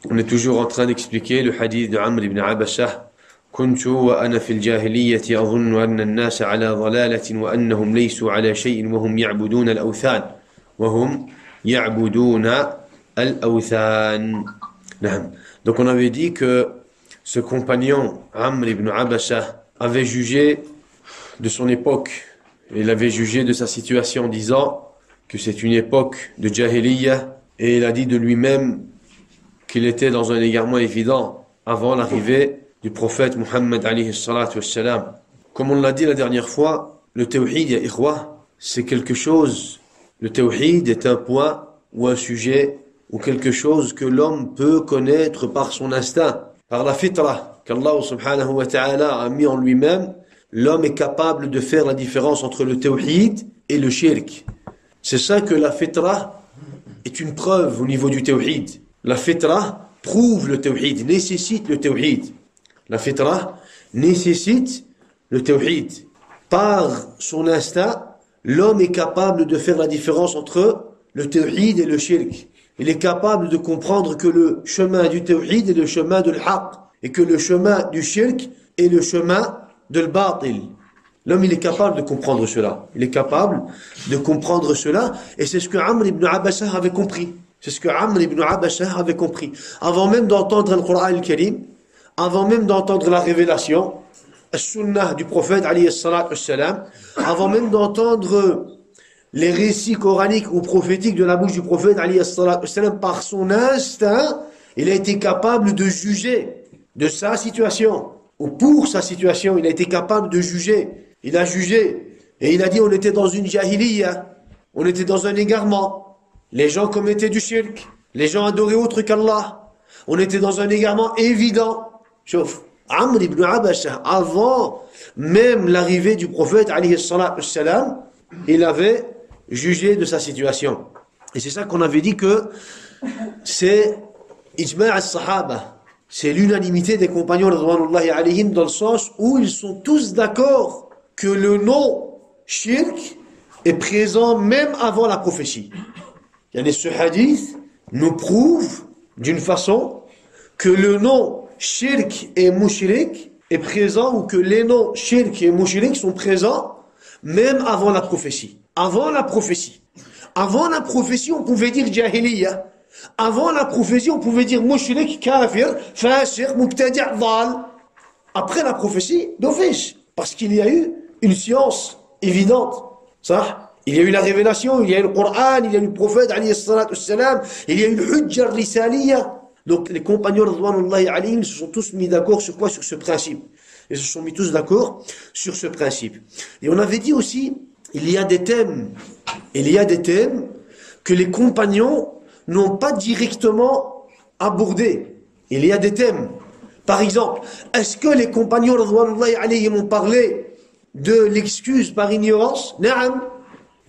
On est toujours en train d'expliquer le hadith de Amr ibn Abasa. كنت وأنا في الجاهلية أظن أن الناس على ضلالة وأنهم ليسوا على شيء وهم يعبدون الأوثان وهم يعبدون الأوثان. نعم. Donc on avait dit que ce compagnon Amr ibn Abasa avait jugé de son époque, il avait jugé de sa situation en disant que c'est une époque de Jahiliyyah, et il a dit de lui-même qu'il était dans un égarement évident avant l'arrivée du prophète Muhammad alayhi salatu wassalam. Comme on l'a dit la dernière fois, le tawhid, ya ikhwa, c'est quelque chose, le tawhid est un point ou un sujet ou quelque chose que l'homme peut connaître par son instinct, par la fitra qu'Allah subhanahu wa ta'ala a mis en lui-même. L'homme est capable de faire la différence entre le tawhid et le shirk. C'est ça que la fitra est une preuve au niveau du tawhid. La fitra prouve le tawhid, nécessite le tawhid. La fitra nécessite le tawhid. Par son instinct, l'homme est capable de faire la différence entre le tawhid et le shirk. Il est capable de comprendre que le chemin du tawhid est le chemin de l'haq et que le chemin du shirk est le chemin de l'batil. L'homme, il est capable de comprendre cela. Il est capable de comprendre cela, et c'est ce que Amr ibn Abasa avait compris. C'est ce que Amr ibn Abasa avait compris. Avant même d'entendre le Coran al-Karim, avant même d'entendre la révélation, la sunnah du prophète, alayhi salatu wassalam, avant même d'entendre les récits coraniques ou prophétiques de la bouche du prophète, alayhi salatu wassalam, par son instinct, il a été capable de juger de sa situation, ou pour sa situation, il a été capable de juger. Il a jugé, et il a dit on était dans une jahiliya, on était dans un égarement. Les gens commettaient du shirk, les gens adoraient autre qu'Allah. On était dans un égarement évident. Sauf Amr ibn Abasa, avant même l'arrivée du prophète, alayhi salatu wassalam, il avait jugé de sa situation. Et c'est ça qu'on avait dit que c'est ijma' al-sahaba. C'est l'unanimité des compagnons radhwanullahi alayhim, dans le sens où ils sont tous d'accord que le nom shirk est présent même avant la prophétie. Ce hadith nous prouve d'une façon que le nom shirk et mushrik est présent, ou que les noms shirk et mushrik sont présents même avant la prophétie. Avant la prophétie. Avant la prophétie, on pouvait dire jahiliya. Avant la prophétie, on pouvait dire mushrik, kafir, fasiq, mubtadi', dhal. Après la prophétie, d'office. Parce qu'il y a eu une science évidente. Ça, il y a eu la révélation, il y a eu le Coran, il y a eu le prophète, alayhi salatu wassalam, il y a eu le hujja risaliya. Donc les compagnons radhwanullahi alayhim se sont tous mis d'accord sur quoi? Sur ce principe. Ils se sont mis tous d'accord sur ce principe. Et on avait dit aussi, il y a des thèmes que les compagnons n'ont pas directement abordés. Il y a des thèmes. Par exemple, est-ce que les compagnons radhwanullahi alayhim ont parlé de l'excuse par ignorance? Naam.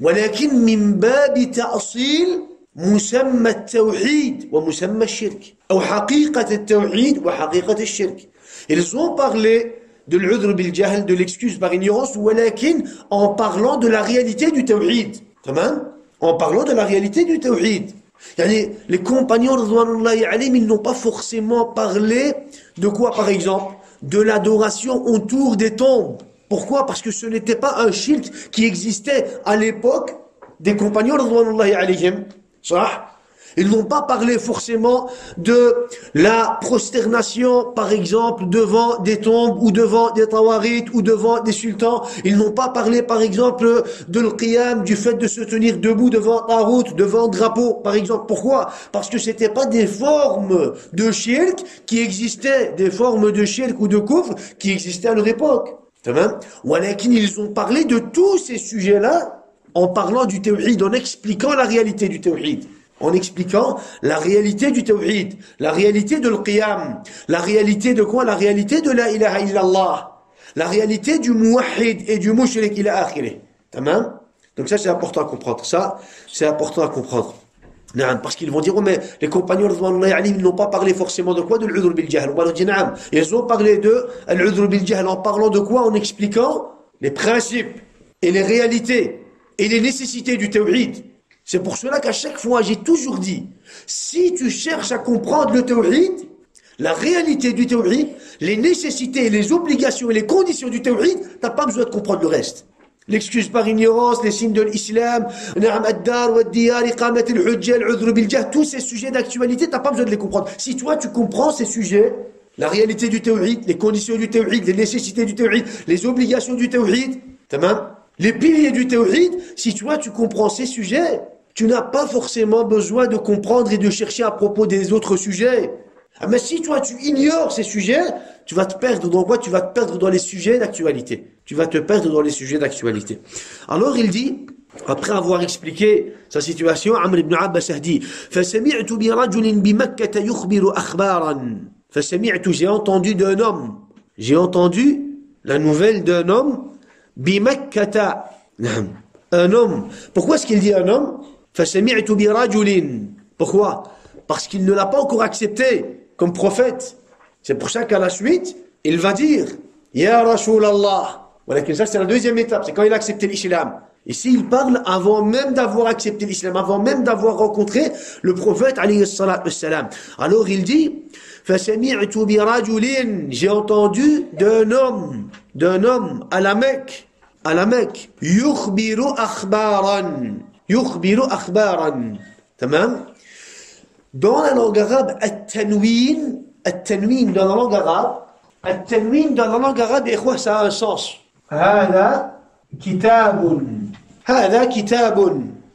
ولكن من باب تأصيل مسمى التوحيد ومسمى الشرك أو حقيقة التوحيد وحقيقة الشرك. Ils ont parlé de l'udhr bil jahl, de l'excuse par ignorance, ولكن en parlant de la réalité du tawhid. Tamam? En parlant de la réalité du tawhid. Les compagnons radhwanullahi alayhim, ils n'ont pas forcément parlé de quoi, par exemple? De l'adoration autour des tombes. Pourquoi? Parce que ce n'était pas un shirk qui existait à l'époque des compagnons radhwanullahi alayhim. Ils n'ont pas parlé forcément de la prosternation, par exemple, devant des tombes ou devant des tawarit ou devant des sultans. Ils n'ont pas parlé, par exemple, de l'qiyam, du fait de se tenir debout devant tarout, devant drapeau, par exemple. Pourquoi? Parce que c'était pas des formes de shirk qui existaient, des formes de shirk ou de kufr qui existaient à leur époque. Ils ont parlé de tous ces sujets-là en parlant du tawhid, en expliquant la réalité du tawhid. En expliquant la réalité du tawhid, la réalité de l'qiyam, la réalité de quoi? La réalité de la ilaha illallah, la réalité du muwahhid et du mushrik ila akhirih. Tamam? Donc ça, c'est important à comprendre. Ça, c'est important à comprendre. Parce qu'ils vont dire, oh, mais les compagnons radhwanullahi alayhim n'ont pas parlé forcément de quoi? De l'udhr bil jahl. On va leur dire, naam. Ils ont parlé de l'udhr bil jahl en parlant de quoi? En expliquant les principes et les réalités et les nécessités du tawhid. C'est pour cela qu'à chaque fois, j'ai toujours dit, si tu cherches à comprendre le tawhid, la réalité du tawhid, les nécessités, les obligations et les conditions du tawhid, t'as pas besoin de comprendre le reste. L'excuse par ignorance, les signes de l'islam, tous ces sujets d'actualité, t'as pas besoin de les comprendre. Si toi, tu comprends ces sujets, la réalité du tawhid, les conditions du tawhid, les nécessités du tawhid, les obligations du tawhid, les piliers du tawhid, si toi, tu comprends ces sujets, tu n'as pas forcément besoin de comprendre et de chercher à propos des autres sujets. Mais si toi, tu ignores ces sujets, tu vas te perdre dans quoi? Tu vas te perdre dans les sujets d'actualité. Tu vas te perdre dans les sujets d'actualité. Alors il dit, après avoir expliqué sa situation, Amr ibn Abbas a dit, فَسَمِعْتُ بِرَجُلٍ بِمَكَّةَ يُخْبِرُ أَخْبَارًا. فَسَمِعْتُ, j'ai entendu d'un homme. J'ai entendu la nouvelle d'un homme, بِمَكَّةَ. Un homme. Pourquoi est-ce qu'il dit un homme? فَسَمِعْتُ بِرَجُلٍ. Pourquoi? Parce qu'il ne l'a pas encore accepté comme prophète. C'est pour ça qu'à la suite, il va dire Ya Rasulallah. Voilà, ça c'est la deuxième étape, c'est quand il a accepté l'islam. Ici, il parle avant même d'avoir accepté l'islam, avant même d'avoir rencontré le prophète alayhi salatu wassalam. Alors il dit فَسَمِعْتُ بِرَجُلٍ. J'ai entendu d'un homme à la Mecque. يُخْبِرُ أَخْبَارًا. Tamam. Dans la langue arabe, at-tanwin dans la langue arabe, ça a un sens. هذا كتاب.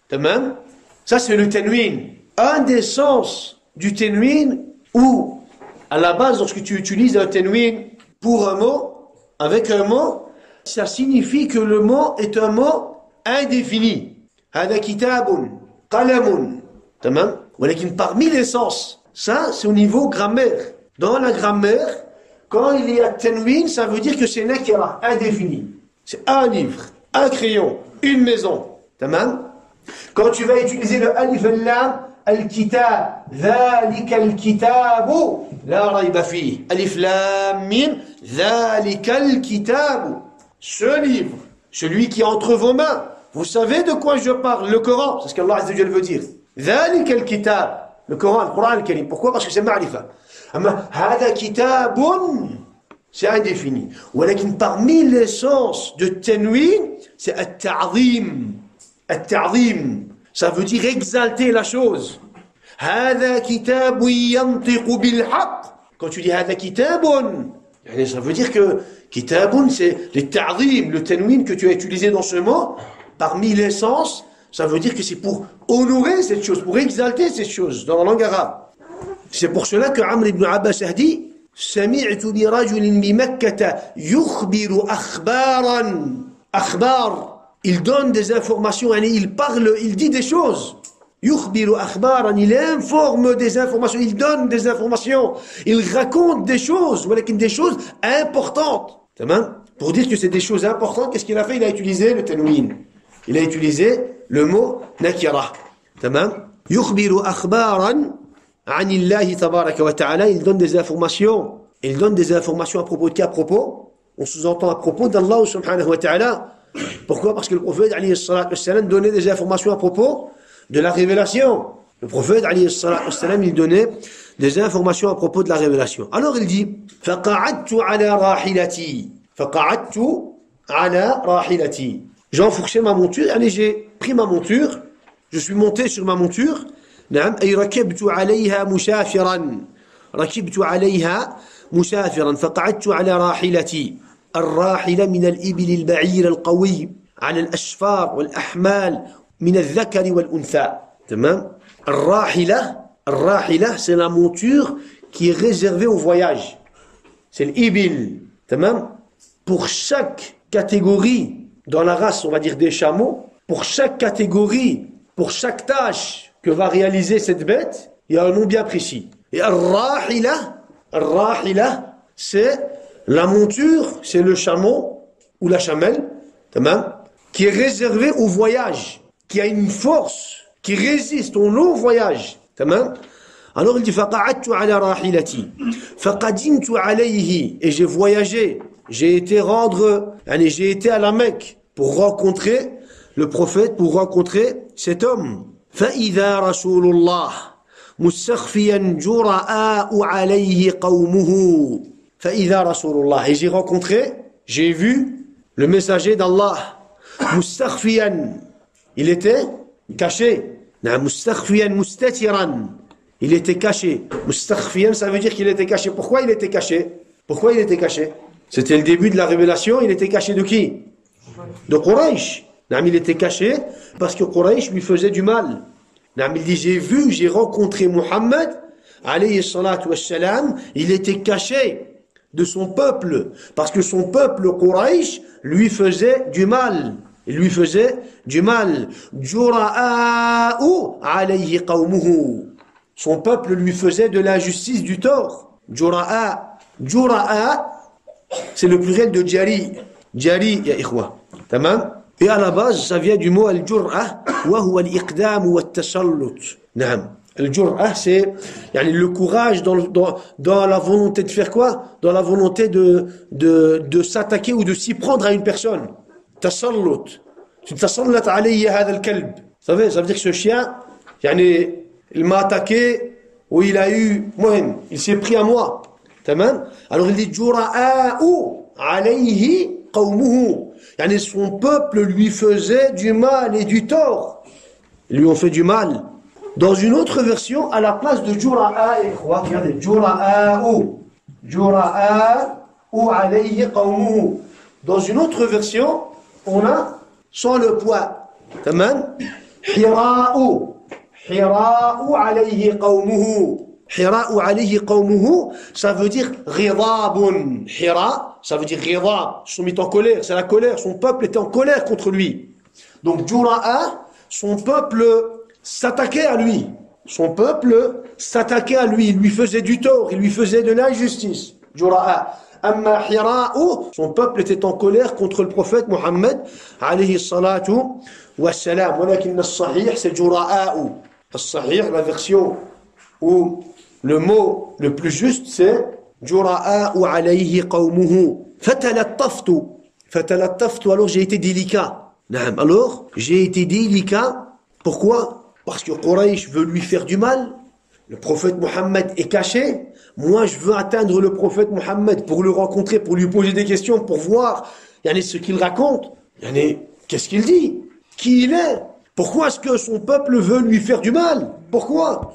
Tamam. Ça c'est le tanwin. Un des sens du tanwin, où à la base, lorsque tu utilises un tanwin pour un mot, avec un mot, ça signifie que le mot est un mot indéfini. هذا كتاب قلم. Tamam. Mais parmi les sens, ça c'est au niveau grammaire. Dans la grammaire, quand il y a tanwin, ça veut dire que c'est nakira, indéfini. C'est un livre, un crayon, une maison. Tamam. Quand tu vas utiliser le alif lam, al-kitab, dhalika al-kitabu, la rayba fi. Alif lam mim, dhalika al-kitabu. Ce livre, celui qui est entre vos mains. Vous savez de quoi je parle? Le Coran, c'est ce qu'Allah Azza wa Jalla veut dire. ذلك الكتاب, le Coran, le Coran al-Karim. Pourquoi? Parce que c'est ma'rifa. هذا كتاب, c'est indéfini. ولكن parmi les sens de tanwin, c'est at-ta'zim. At-ta'zim, ça veut dire exalter la chose. هذا كتاب ينطق بالحق. Quand tu dis هذا كتاب, ça veut dire que kitabun, c'est le ta'zim, le tanwin que tu as utilisé dans ce mot. Parmi les sens, ça veut dire que c'est pour honorer cette chose, pour exalter cette chose dans la langue arabe. C'est pour cela que Amr ibn Abbas a dit سَمِعْتُ بِرَجُلٍ بِمَكَّةَ يُخْبِرُ أَخْبَارًا. Akhbar, il donne des informations, il parle, il dit des choses. يُخْبِرُ أَخْبَارًا, il informe des informations, il donne des informations, il raconte des choses, des choses importantes. Pour dire que c'est des choses importantes, qu'est-ce qu'il a fait? Il a utilisé le tanwin. Il a utilisé le mot nakira. Tamam. Yukhbiru akhbaran anillahi tabaraka wa ta'ala. Il donne des informations. Il donne des informations à propos de qui? À propos, on sous-entend à propos d'Allah subhanahu wa ta'ala. Pourquoi? Parce que le prophète alayhi salatu wassalam donnait des informations à propos de la révélation. Le prophète alayhi salatu wassalam, il donnait des informations à propos de la révélation. Alors il dit faqa'adtu ala rahilati. Faqa'adtu ala rahilati. J'ai enfourché ma monture, allez, j'ai pris ma monture, je suis monté sur ma monture, أي ركبت عليها مسافرا فقعدت على راحلتي. الراحلة من الإبل البعير القوي على الأشفار والأحمال من الذكر والأنثى. تمام. الراحلة c'est la monture qui est réservée au voyage. C'est l'ibil. تمام. Pour chaque catégorie dans la race, on va dire des chameaux, pour chaque catégorie, pour chaque tâche que va réaliser cette bête, il y a un nom bien précis. Et ar-rahila, c'est la monture, c'est le chameau ou la chamelle, qui est réservé au voyage, qui a une force, qui résiste au long voyage. Alors il dit faqa'adtu ala rahilati faqadimtu alayhi, et j'ai voyagé, j'ai été à la Mecque pour rencontrer le prophète, pour rencontrer cet homme. فإذا رسول الله مستخفيا جرآء عليه قومه فإذا رسول الله. Et j'ai vu le messager d'Allah. Mustakhfiyan, il était caché. Mustakhfiyan mustatiran, il était caché. Mustakhfiyan, ça veut dire qu'il était caché. Pourquoi il était caché? Pourquoi il était caché? C'était le début de la révélation. Il était caché de qui? De Quraysh. Il était caché parce que Quraysh lui faisait du mal. Il dit, j'ai rencontré Muhammad, alayhi salatu wassalam, il était caché de son peuple, parce que son peuple Quraysh lui faisait du mal. Il lui faisait du mal. Jura'a'u alayhi qawmuhu. Son peuple lui faisait de l'injustice, du tort. Jura'a. Jura'a, c'est le pluriel de jari. Jari, ya ikhwa. Tamam? Et à la base, ça vient du mot al-jur'a, wa huwa al-iqdam wa al-tasallut. Naam. Al-jur'a, c'est le courage dans la volonté de faire quoi? Dans la volonté de s'attaquer ou de s'y prendre à une personne. Tasallut. Tu tasallat alayya hadha al-kalb. Ça veut dire que ce chien, il m'a attaqué, ou il s'est pris à moi. Tamam? Alors il dit jura'a'u alayhi qawmuhu. Son peuple lui faisait du mal et du tort. Ils lui ont fait du mal. Dans une autre version, à la place de Jura'a, regardez, Jura'a'u. Jura'a'u alayhi qawmuhu. Dans une autre version, on a sans le poids. Tamam? Hira'u. Hira'u alayhi qawmuhu. Hira'u alayhi qawmuhu, ça veut dire ghidabun. Hira, ça veut dire ghidab. Ils sont mis en colère, c'est la colère. Son peuple était en colère contre lui. Donc Jura'a, son peuple s'attaquait à lui. Son peuple s'attaquait à lui. Il lui faisait du tort, il lui faisait de l'injustice. Jura'a. Amma Hira'u, son peuple était en colère contre le prophète Muhammad, alayhi salatu wassalam. Walakin as-sahih, c'est Jura'a'u. As-sahih, la version où le mot le plus juste, c'est Jura'a'u alayhi qawmuhu. Fatalattaftu. Fatalattaftu, alors j'ai été délicat. Alors, j'ai été délicat. Pourquoi? Parce que Quraysh veut lui faire du mal. Le prophète Muhammad est caché. Moi, je veux atteindre le prophète Muhammad pour le rencontrer, pour lui poser des questions, pour voir ce qu'il raconte. Qu'est-ce qu'il dit? Qui il est? Pourquoi est-ce que son peuple veut lui faire du mal? Pourquoi?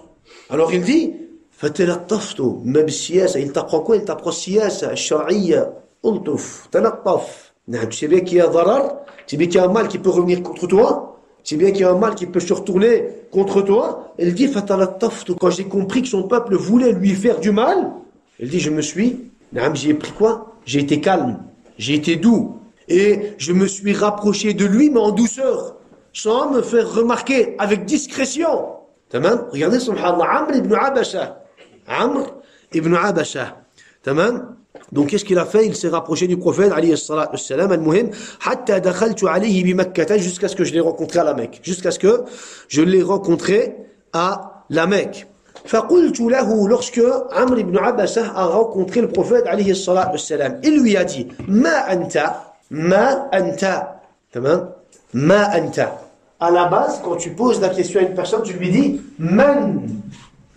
Alors il dit, fatalattaftu, même siyasa, il t'apprend quoi? Il t'apprend siyasa, shar'iyya, ultuf, talattaf. Tu sais bien qu'il y a darar, tu sais bien qu'il y a un mal qui peut revenir contre toi, tu sais bien qu'il y a un mal qui peut se retourner contre toi. Il dit, fatalattaftu, quand j'ai compris que son peuple voulait lui faire du mal, il dit, j'ai pris quoi? J'ai été calme, j'ai été doux, et je me suis rapproché de lui, mais en douceur, sans me faire remarquer, avec discrétion. Tamam? Regardez, subhanallah, Amr ibn Abasha. Amr ibn Abasha. Tamam? Donc, qu'est-ce qu'il a fait? Il s'est rapproché du prophète, alayhi salatu wassalam, al-muhim, hatta dakhaltu alayhi bi Makkah, jusqu'à ce que je l'ai rencontré à la Mecque. Jusqu'à ce que je l'ai rencontré à la Mecque. Faqultu lahu, lorsque Amr ibn Abasha a rencontré le prophète, alayhi salatu wassalam, il lui a dit, ma anta, ma anta. Tamam? Ma anta. À la base, quand tu poses la question à une personne, tu lui dis Man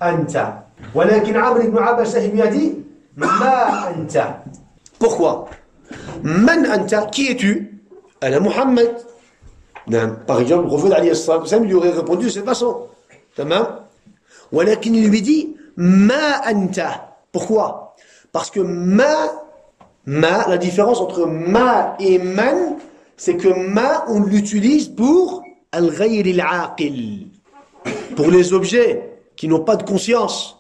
anta. Walakin Amr ibn Abasha lui a dit Ma anta. Pourquoi? Man anta, qui es-tu? Ana Muhammad. Par exemple, le prophète alayhi sallam lui aurait répondu de cette façon. Tamam? Walakin il lui dit Ma anta. Pourquoi? Parce que ma, la différence entre ma et man, c'est que ma, on l'utilise pour al-ghayr al-aqil, pour les objets qui n'ont pas de conscience.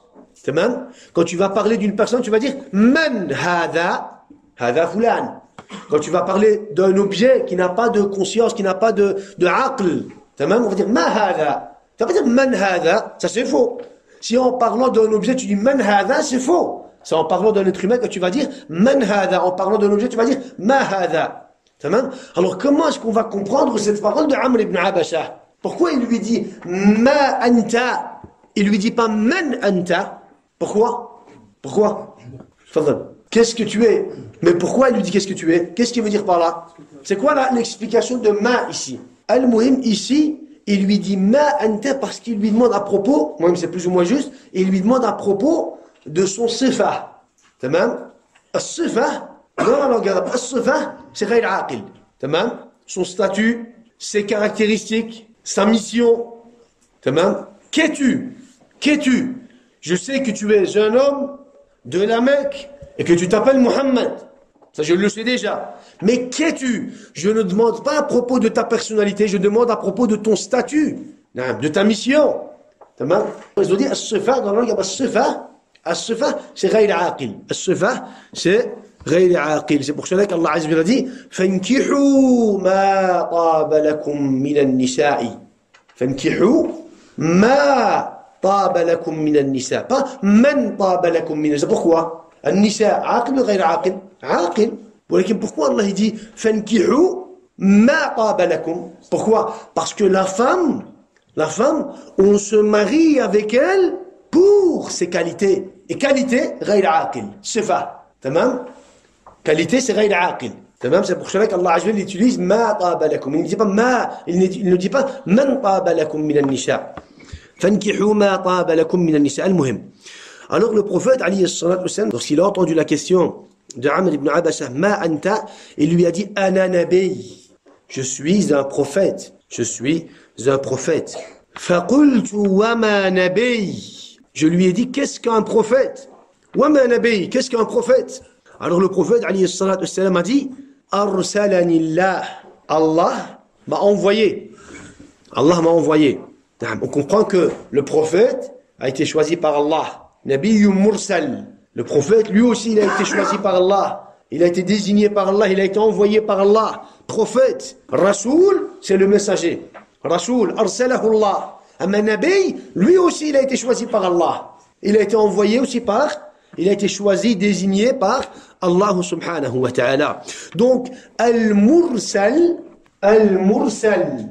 Quand tu vas parler d'une personne, tu vas dire man hadha, hadha fulan. Quand tu vas parler d'un objet qui n'a pas de conscience, qui n'a pas de aql, on va dire ma hadha. Tu vas pas dire man hadha, ça c'est faux. Si en parlant d'un objet tu dis man hadha, c'est faux. C'est en parlant d'un être humain que tu vas dire man hadha. En parlant d'un objet, tu vas dire ma hadha. Alors comment est-ce qu'on va comprendre cette parole de Amr ibn Abasha? Pourquoi il lui dit ma anta? Il lui dit pas man anta. Pourquoi? Qu'est-ce que tu es? Mais pourquoi il lui dit qu'est-ce que tu es? Qu'est-ce qu'il veut dire par là? C'est quoi l'explication de ma ici? Al-Muhim ici, il lui dit ma anta parce qu'il lui demande à propos, moi c'est plus ou moins juste, il lui demande à propos de son sifa. Tamam? As-sifa, dans la langue arabe, as-sifa, c'est ghayr aqil. Tamam? Son statut, ses caractéristiques, sa mission. Tamam? Qu'es-tu? Qu'es-tu? Je sais que tu es un homme de la Mecque et que tu t'appelles Muhammad. Ça, je le sais déjà. Mais qu'es-tu? Je ne demande pas à propos de ta personnalité, je demande à propos de ton statut, de ta mission. Tamam? Ils ont dit as-sifa, dans la langue, as-sifa, c'est ghayr aqil. As-sifa, c'est ghayr aqil. C'est pour cela qu'Allah Azza wa Jalla dit fankihu ma taba lakum min an-nisa'i. Fankihu ma taba lakum min an-nisa'. Pas man taba lakum min an-nisa'. Pourquoi? An-nisa' aqil ou ghayr aqil? Aqil. Pourquoi Allah dit fankihu ma taba lakum? Pourquoi? Parce que la femme, on se marie avec elle pour ses qualités. Et qualité, ghayr aqil. Sifa. Tamam? Qualité, c'est ghayr aqil. Tamam? C'est pour cela qu'Allah Azza wa Jalla utilise ma taba lakum. Il ne dit pas ma, il ne dit pas man taba lakum min an-nisa'. Fankihu ma taba lakum min an-nisa'. Al-muhim. Alors le prophète, alayhi salatu wassalam, lorsqu'il a entendu la question de Amr ibn Abasa, ma anta, il lui a dit ana nabi. Je suis un prophète. Je suis un prophète. Faqultu wa ma nabi. Je lui ai dit, qu'est-ce qu'un prophète? Wa ma nabi, qu'est-ce qu'un prophète? Alors le prophète, alayhi salatu wassalam, a dit, arsalanillah. Allah m'a envoyé. Allah m'a envoyé. On comprend que le prophète a été choisi par Allah. Nabiyyun mursal. Le prophète, lui aussi, il a été choisi par Allah. Il a été désigné par Allah, il a été envoyé par Allah. Prophète. Rasoul, c'est le messager. Rasoul, arsalahu Allah. Amma Nabi, lui aussi, il a été choisi par Allah. Il a été envoyé aussi il a été choisi, désigné par Allah subhanahu wa ta'ala. Donc, al-mursal, al-mursil,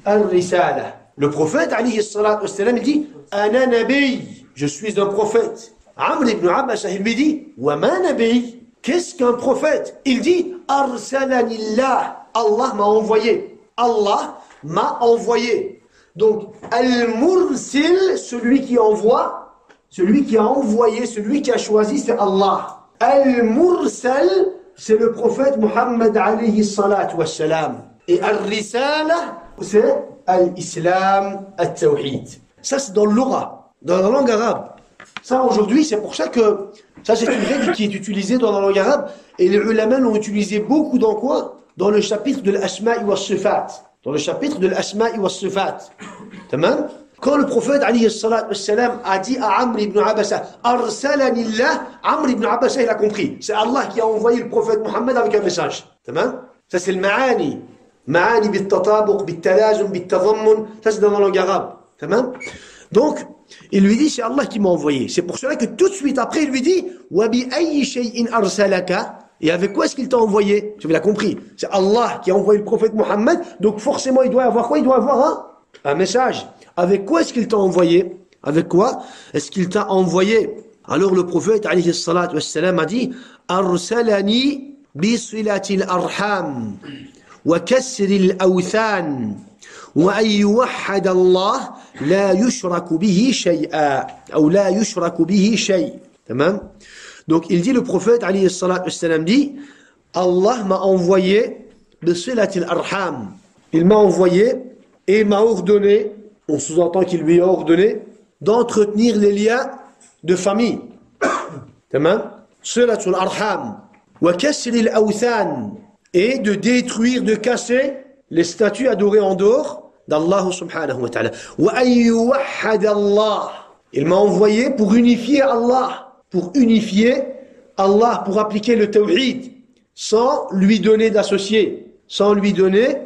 al-risala. Le prophète, alayhi salatu wassalam, il dit, ana nabi, je suis un prophète. Amr ibn Abbas, il lui dit, wa ma nabi, qu'est-ce qu'un prophète? Il dit, arsalanillah, Allah m'a envoyé. Allah m'a envoyé. Donc, al-mursil, celui qui envoie, celui qui a envoyé, celui qui a choisi, c'est Allah. Al-mursal, c'est le prophète Muhammad alayhi salatu wassalam. Et al-risala, c'est al-islam, al-tawhid. Ça, c'est dans l'aura, dans la langue arabe. Ça, aujourd'hui, c'est pour ça que, ça, c'est une règle qui est utilisée dans la langue arabe, et les ulama l'ont utilisé beaucoup dans quoi? Dans le chapitre de l'asma'i wa sifat. Dans le chapitre de l'asma'i wa sifat. Tamam? Quand le prophète, alayhi salatu wassalam, a dit à Amr ibn Abasa, arsalanillah, Amr ibn Abasa, il a compris. C'est Allah qui a envoyé le prophète Muhammad avec un message. Tamam? Ça, c'est le ma'ani. Ma'ani bit-tatabuq, bit-talazum, bit-tadammun. Ça, c'est dans la langue arabe. Tamam? Donc, il lui dit, c'est Allah qui m'a envoyé. C'est pour cela que tout de suite après, il lui dit, wa bi ayyi shay'in arsalaka. Et avec quoi est-ce qu'il t'a envoyé? Tu l'as compris. C'est Allah qui a envoyé le prophète Muhammad. Donc forcément, il doit avoir quoi? Il doit avoir un message. Avec quoi est-ce qu'il t'a envoyé? Avec quoi est-ce qu'il t'a envoyé? Alors le prophète, alayhi salatu wassalam, a dit, arsalani bisilatil arham wa kasril awthan wa an yuwahhad Allah la yushraku bihi shay'a ou la yushraku bihi shay'. Tamam? Donc il dit, le prophète, alayhi salatu wassalam, dit, Allah m'a envoyé de silatil arham. Il m'a envoyé et m'a ordonné, on sous-entend qu'il lui a ordonné, d'entretenir les liens de famille. Tamam? Silatul arham. Wa kasril awthan. Et de détruire, de casser les statues adorées en dehors d'Allah subhanahu wa ta'ala. Wa an yuwahhad Allah. Il m'a envoyé pour unifier Allah. Pour unifier Allah, pour appliquer le tawhid, sans lui donner d'associé. Sans lui donner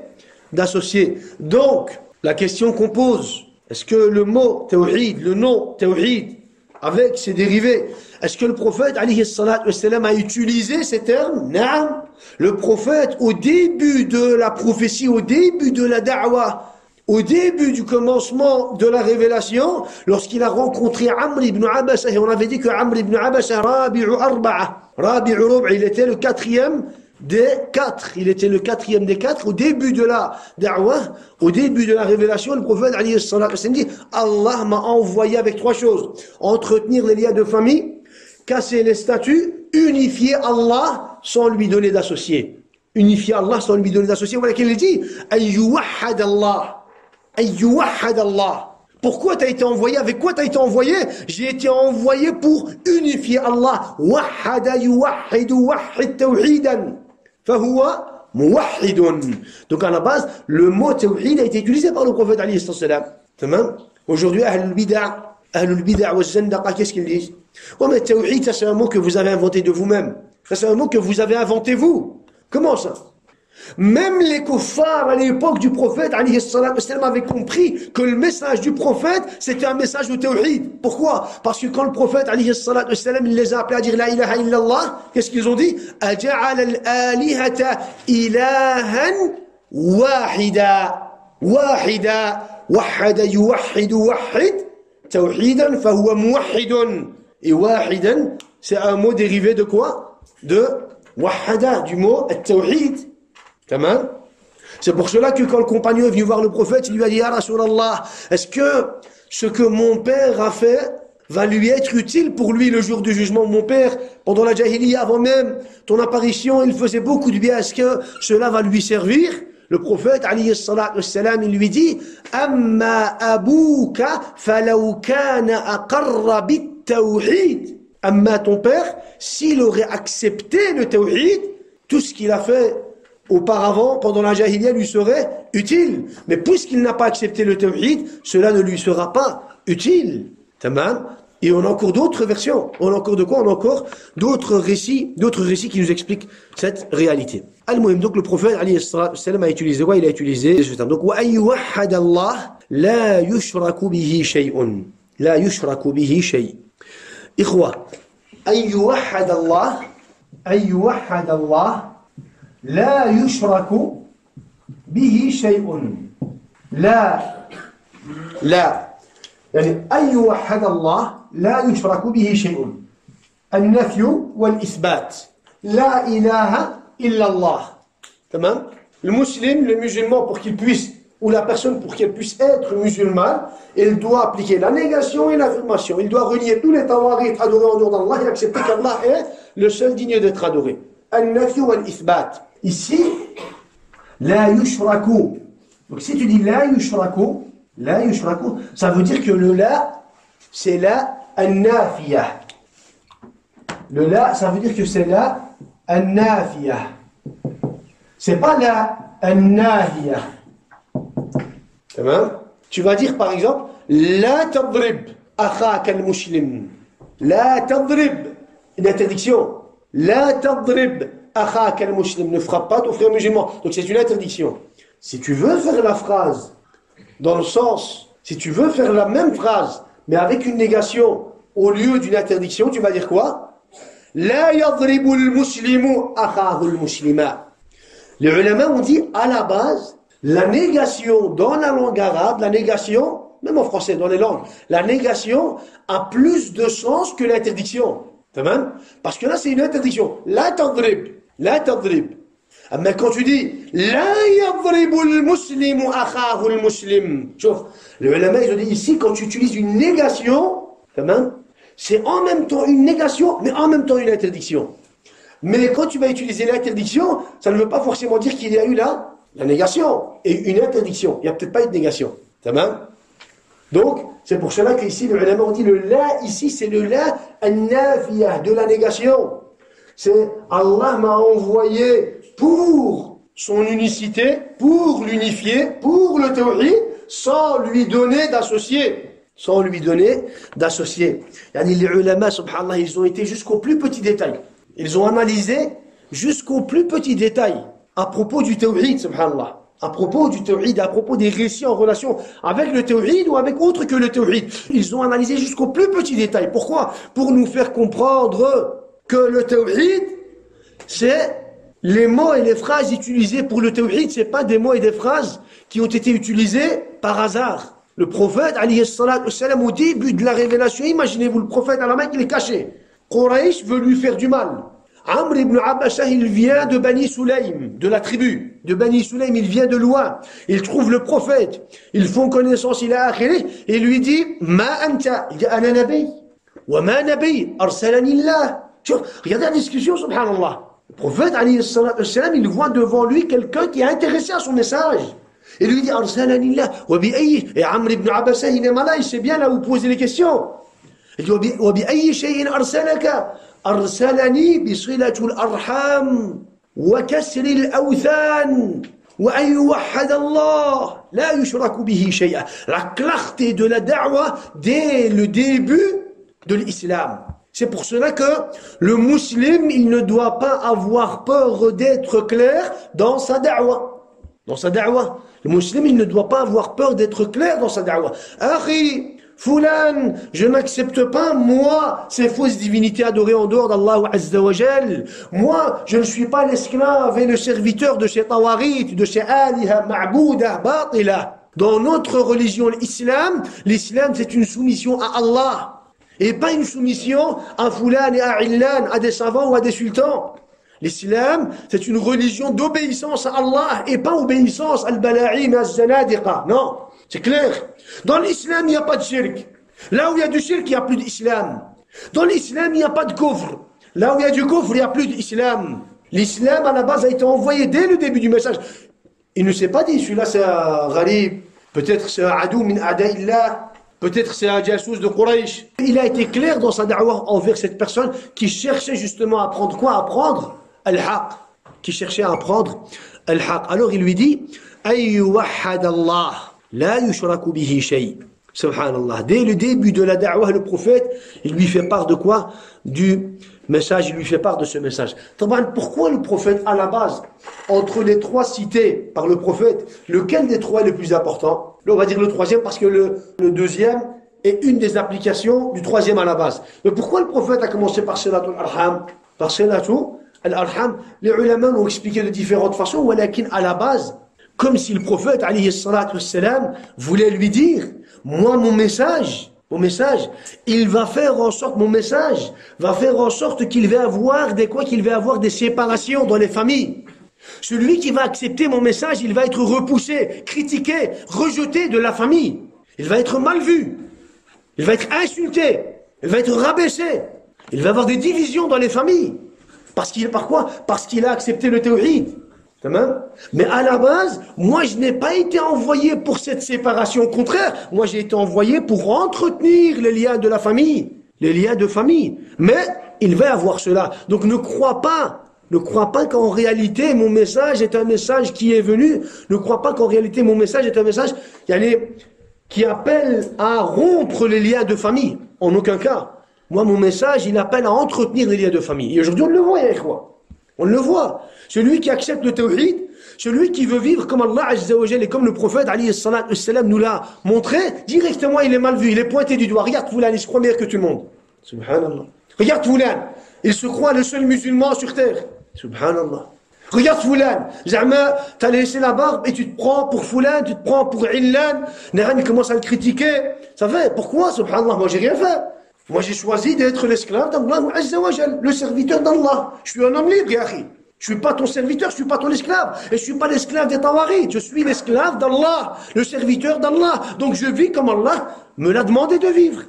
d'associé. Donc, la question qu'on pose, est-ce que le mot tawhid, le nom tawhid, avec ses dérivés, est-ce que le prophète, alayhi salatu wassalam, a utilisé ces termes? Non. Le prophète, au début de la prophétie, au début de la da'wah, au début du commencement de la révélation, lorsqu'il a rencontré Amr ibn Abasa, et on avait dit que Amr ibn Abasa, Rabi'u Arba'a, Rabi'u Rub'a, il était le quatrième des 4. Il était le 4e des 4. Au début de la da'wah, au début de la révélation, le prophète alayhi salatu wassalam dit Allah m'a envoyé avec 3 choses. Entretenir les liens de famille, casser les statuts, unifier Allah sans lui donner d'associé. Unifier Allah sans lui donner d'associé. Voilà qu'il dit Ayyuwahhad Allah. Ayyuwahhad Allah. Pourquoi tu as été envoyé? Avec quoi tu as été envoyé? J'ai été envoyé pour unifier Allah. Wahhada yuwahhidu wahhid tawhidan. Fahuwa muwahhidun. Donc à la base, le mot tawhid a été utilisé par le prophète alayhi salam. Aujourd'hui, Ahlul Bid'a wa Zandaqa, qu'est-ce qu'ils disent? Oh mais tawhid, ça c'est un mot que vous avez inventé de vous-même. Ça c'est un mot que vous avez inventé vous. Comment ça? Même les kuffars à l'époque du prophète alayhi salam avaient compris que le message du prophète c'était un message de tawhid. Pourquoi? Parce que quand le prophète alayhi salam il les a appelés à dire la ilaha illallah, qu'est-ce qu'ils ont dit? Aja'al al-alihata ilahan wahida. Wahida. Wahada yuwahhidu wahhid. Tawhidan fahuwa muwahhidun. Et wahidan, c'est un mot dérivé de quoi? De wahada, du mot at-tawhid. C'est pour cela que quand le compagnon est venu voir le prophète, il lui a dit, Ya Rasulallah, est-ce que ce que mon père a fait va lui être utile pour lui le jour du jugement? Mon père, pendant la jahiliya, avant même ton apparition, il faisait beaucoup de bien. Est-ce que cela va lui servir? Le prophète, alayhi salatu wassalam, il lui dit, Amma abouka falaw kana aqarra bit tawhid. Amma ton père, s'il aurait accepté le tawhid, tout ce qu'il a fait auparavant, pendant la jahiliya, lui serait utile. Mais puisqu'il n'a pas accepté le tawhid, cela ne lui sera pas utile. Tamam. Et on a encore d'autres versions. On a encore de quoi? On a encore d'autres récits qui nous expliquent cette réalité. Al-Muhim, donc le prophète alayhi salam a utilisé quoi? Il a utilisé ce terme. Donc, wa ayyuwahhad Allah la yushraku bihi shay'un. La yushraku bihi shay'. Ikhwa, ayyuwahhad Allah لا يشرك به شيء لا يعني أن يوحد الله لا يشرك به شيء النفي والإثبات لا إله إلا الله تمام. Le musulman pour qu'il puisse, ou la personne pour qu'elle puisse être musulmane, il doit appliquer la négation et l'affirmation. Il doit renier tous les tawarit adorés en dehors d'Allah et accepter qu'Allah est le seul digne d'être adoré. النفي والإثبات. Ici, la yushraku. Donc si tu dis la yushraku, ça veut dire que le la, c'est la an-nafiyah. Le la, ça veut dire que c'est la an-nafiyah. C'est pas la an-nahiyah. Tu vas dire par exemple, la tadrib akhaka al-muslim. La tadrib, une interdiction. La tadrib akhak al-muslim, ne frappe pas ton frère musulman. Donc c'est une interdiction. Si tu veux faire la phrase dans le sens, si tu veux faire la même phrase mais avec une négation au lieu d'une interdiction, tu vas dire quoi? La yadribu al-muslimu akhahu al-muslima. Les ulama ont dit à la base, la négation dans la langue arabe, la négation, même en français, dans les langues, la négation a plus de sens que l'interdiction. Parce que là c'est une interdiction. La tadrib. La tadrib. Mais quand tu dis la yadribu al-muslimu akhahu al-muslim. Sauf, les ulama ils ont dit ici quand tu utilises une négation, c'est en même temps une négation mais en même temps une interdiction. Mais quand tu vas utiliser l'interdiction, ça ne veut pas forcément dire qu'il y a eu la négation et une interdiction. Il n'y a peut-être pas eu de négation. Donc, c'est pour cela qu'ici, les ulama ont dit le la, ici, c'est le la an-nafiyah, de la négation. C'est Allah m'a envoyé pour son unicité, pour l'unifier, pour le tawhid, sans lui donner d'associé. Sans lui donner d'associé. Les ulama, subhanallah, ils ont été jusqu'au plus petit détail. Ils ont analysé jusqu'au plus petit détail à propos du tawhid, subhanallah. À propos du tawhid, à propos des récits en relation avec le tawhid ou avec autre que le tawhid. Ils ont analysé jusqu'au plus petit détail. Pourquoi? Pour nous faire comprendre que le tawhid, c'est les mots et les phrases utilisées pour le tawhid, c'est pas des mots et des phrases qui ont été utilisés par hasard. Le prophète, alayhi salatu wassalam, au début de la révélation, imaginez-vous le prophète à la main qu'il est caché. Quraysh veut lui faire du mal. Amr ibn Abbasah, il vient de Bani Sulaym, de la tribu de Bani Sulaym, il vient de loin. Il trouve le prophète, ils font connaissance, il a akhiri, et lui dit, Ma anta, il dit, Ana nabi, wa ma nabi, arsalanillah. Regardez la discussion, subhanallah. Le prophète, alayhi salatu wassalam, il voit devant lui quelqu'un qui est intéressé à son message. Et lui dit, arsalanillah, wa bi ayyi. Et Amr ibn Abbasah, il est malin, il sait bien là où poser les questions. Il dit, wa bi ayyi shay'in arsalaka. أرسلني بصلة الأرحام وكسر الأوثان وأن يوحد الله لا يشرك به شيئا. La clarté de la da'wa dès le début de l'islam. C'est pour cela que le musulman, il ne doit pas avoir peur d'être clair dans sa da'wa. Dans sa da'wa. Le musulman, il ne doit pas avoir peur d'être clair dans sa da'wa. Akhi, Foulan, je n'accepte pas, moi, ces fausses divinités adorées en dehors d'Allah Azza wa Jal. Moi, je ne suis pas l'esclave et le serviteur de ces tawarit, de ces aliha, ma'bouda, batila. Dans notre religion, l'islam, c'est une soumission à Allah. Et pas une soumission à Foulan et à Illan, à des savants ou à des sultans. L'islam, c'est une religion d'obéissance à Allah et pas obéissance al-bala'im, al-zanadiqa. Non, c'est clair. Dans l'islam, il n'y a pas de shirk. Là où il y a du shirk, il n'y a plus d'islam. Dans l'islam, il n'y a pas de kufr. Là où il y a du kufr, il n'y a plus d'islam. L'islam, à la base, a été envoyé dès le début du message. Il ne s'est pas dit, celui-là c'est un gharib, peut-être c'est un adou min adaillah, peut-être c'est un jassous de Quraysh. Il a été clair dans sa da'wah envers cette personne qui cherchait justement à apprendre quoi? À apprendre al-haq. Qui cherchait à apprendre al-haq. Alors il lui dit, ayyuwahhad Allah. La yushraku bihi shay. Subhanallah. Dès le début de la da'wah, le prophète, il lui fait part de quoi? Du message, il lui fait part de ce message. Pourquoi le prophète, à la base, entre les trois cités par le prophète, lequel des trois est le plus important? Là, on va dire le troisième parce que le deuxième est une des applications du troisième à la base. Mais pourquoi le prophète a commencé par Silatul Arham? Par Silatul Arham, les ulama l'ont expliqué de différentes façons, walakin à la base, comme si le prophète, alayhi salatu wassalam, voulait lui dire, moi, mon message, il va faire en sorte, mon message va faire en sorte qu'il va avoir des séparations dans les familles. Celui qui va accepter mon message, il va être repoussé, critiqué, rejeté de la famille. Il va être mal vu. Il va être insulté. Il va être rabaissé. Il va avoir des divisions dans les familles. Par quoi? Parce qu'il a accepté le tawhid. Mais à la base, moi je n'ai pas été envoyé pour cette séparation. Au contraire, moi j'ai été envoyé pour entretenir les liens de la famille. Les liens de famille. Mais il va avoir cela. Donc ne crois pas qu'en réalité mon message est un message qui est venu. Ne crois pas qu'en réalité mon message est un message qui appelle à rompre les liens de famille. En aucun cas. Moi mon message, il appelle à entretenir les liens de famille. Et aujourd'hui on le voit, on le voit. Celui qui accepte le tawhid, celui qui veut vivre comme Allah Azza wa Jal et comme le prophète alayhi salatu wassalam nous l'a montré, directement il est mal vu, il est pointé du doigt. Regarde Foulan, il se croit meilleur que tout le monde. Subhanallah. Regarde Foulan, il se croit le seul musulman sur terre. Subhanallah. Regarde Foulan, Zama, t'as laissé la barbe et tu te prends pour Foulan, tu te prends pour Illan. Néran, il commence à le critiquer. Ça fait, pourquoi? Subhanallah, moi j'ai rien fait. Moi j'ai choisi d'être l'esclave d'Allah Azza wa Jal, le serviteur d'Allah. Je suis un homme libre, Yahri. Je suis pas ton serviteur, je suis pas ton esclave. Et je suis pas l'esclave des Tawarit. Je suis l'esclave d'Allah, le serviteur d'Allah. Donc je vis comme Allah me l'a demandé de vivre.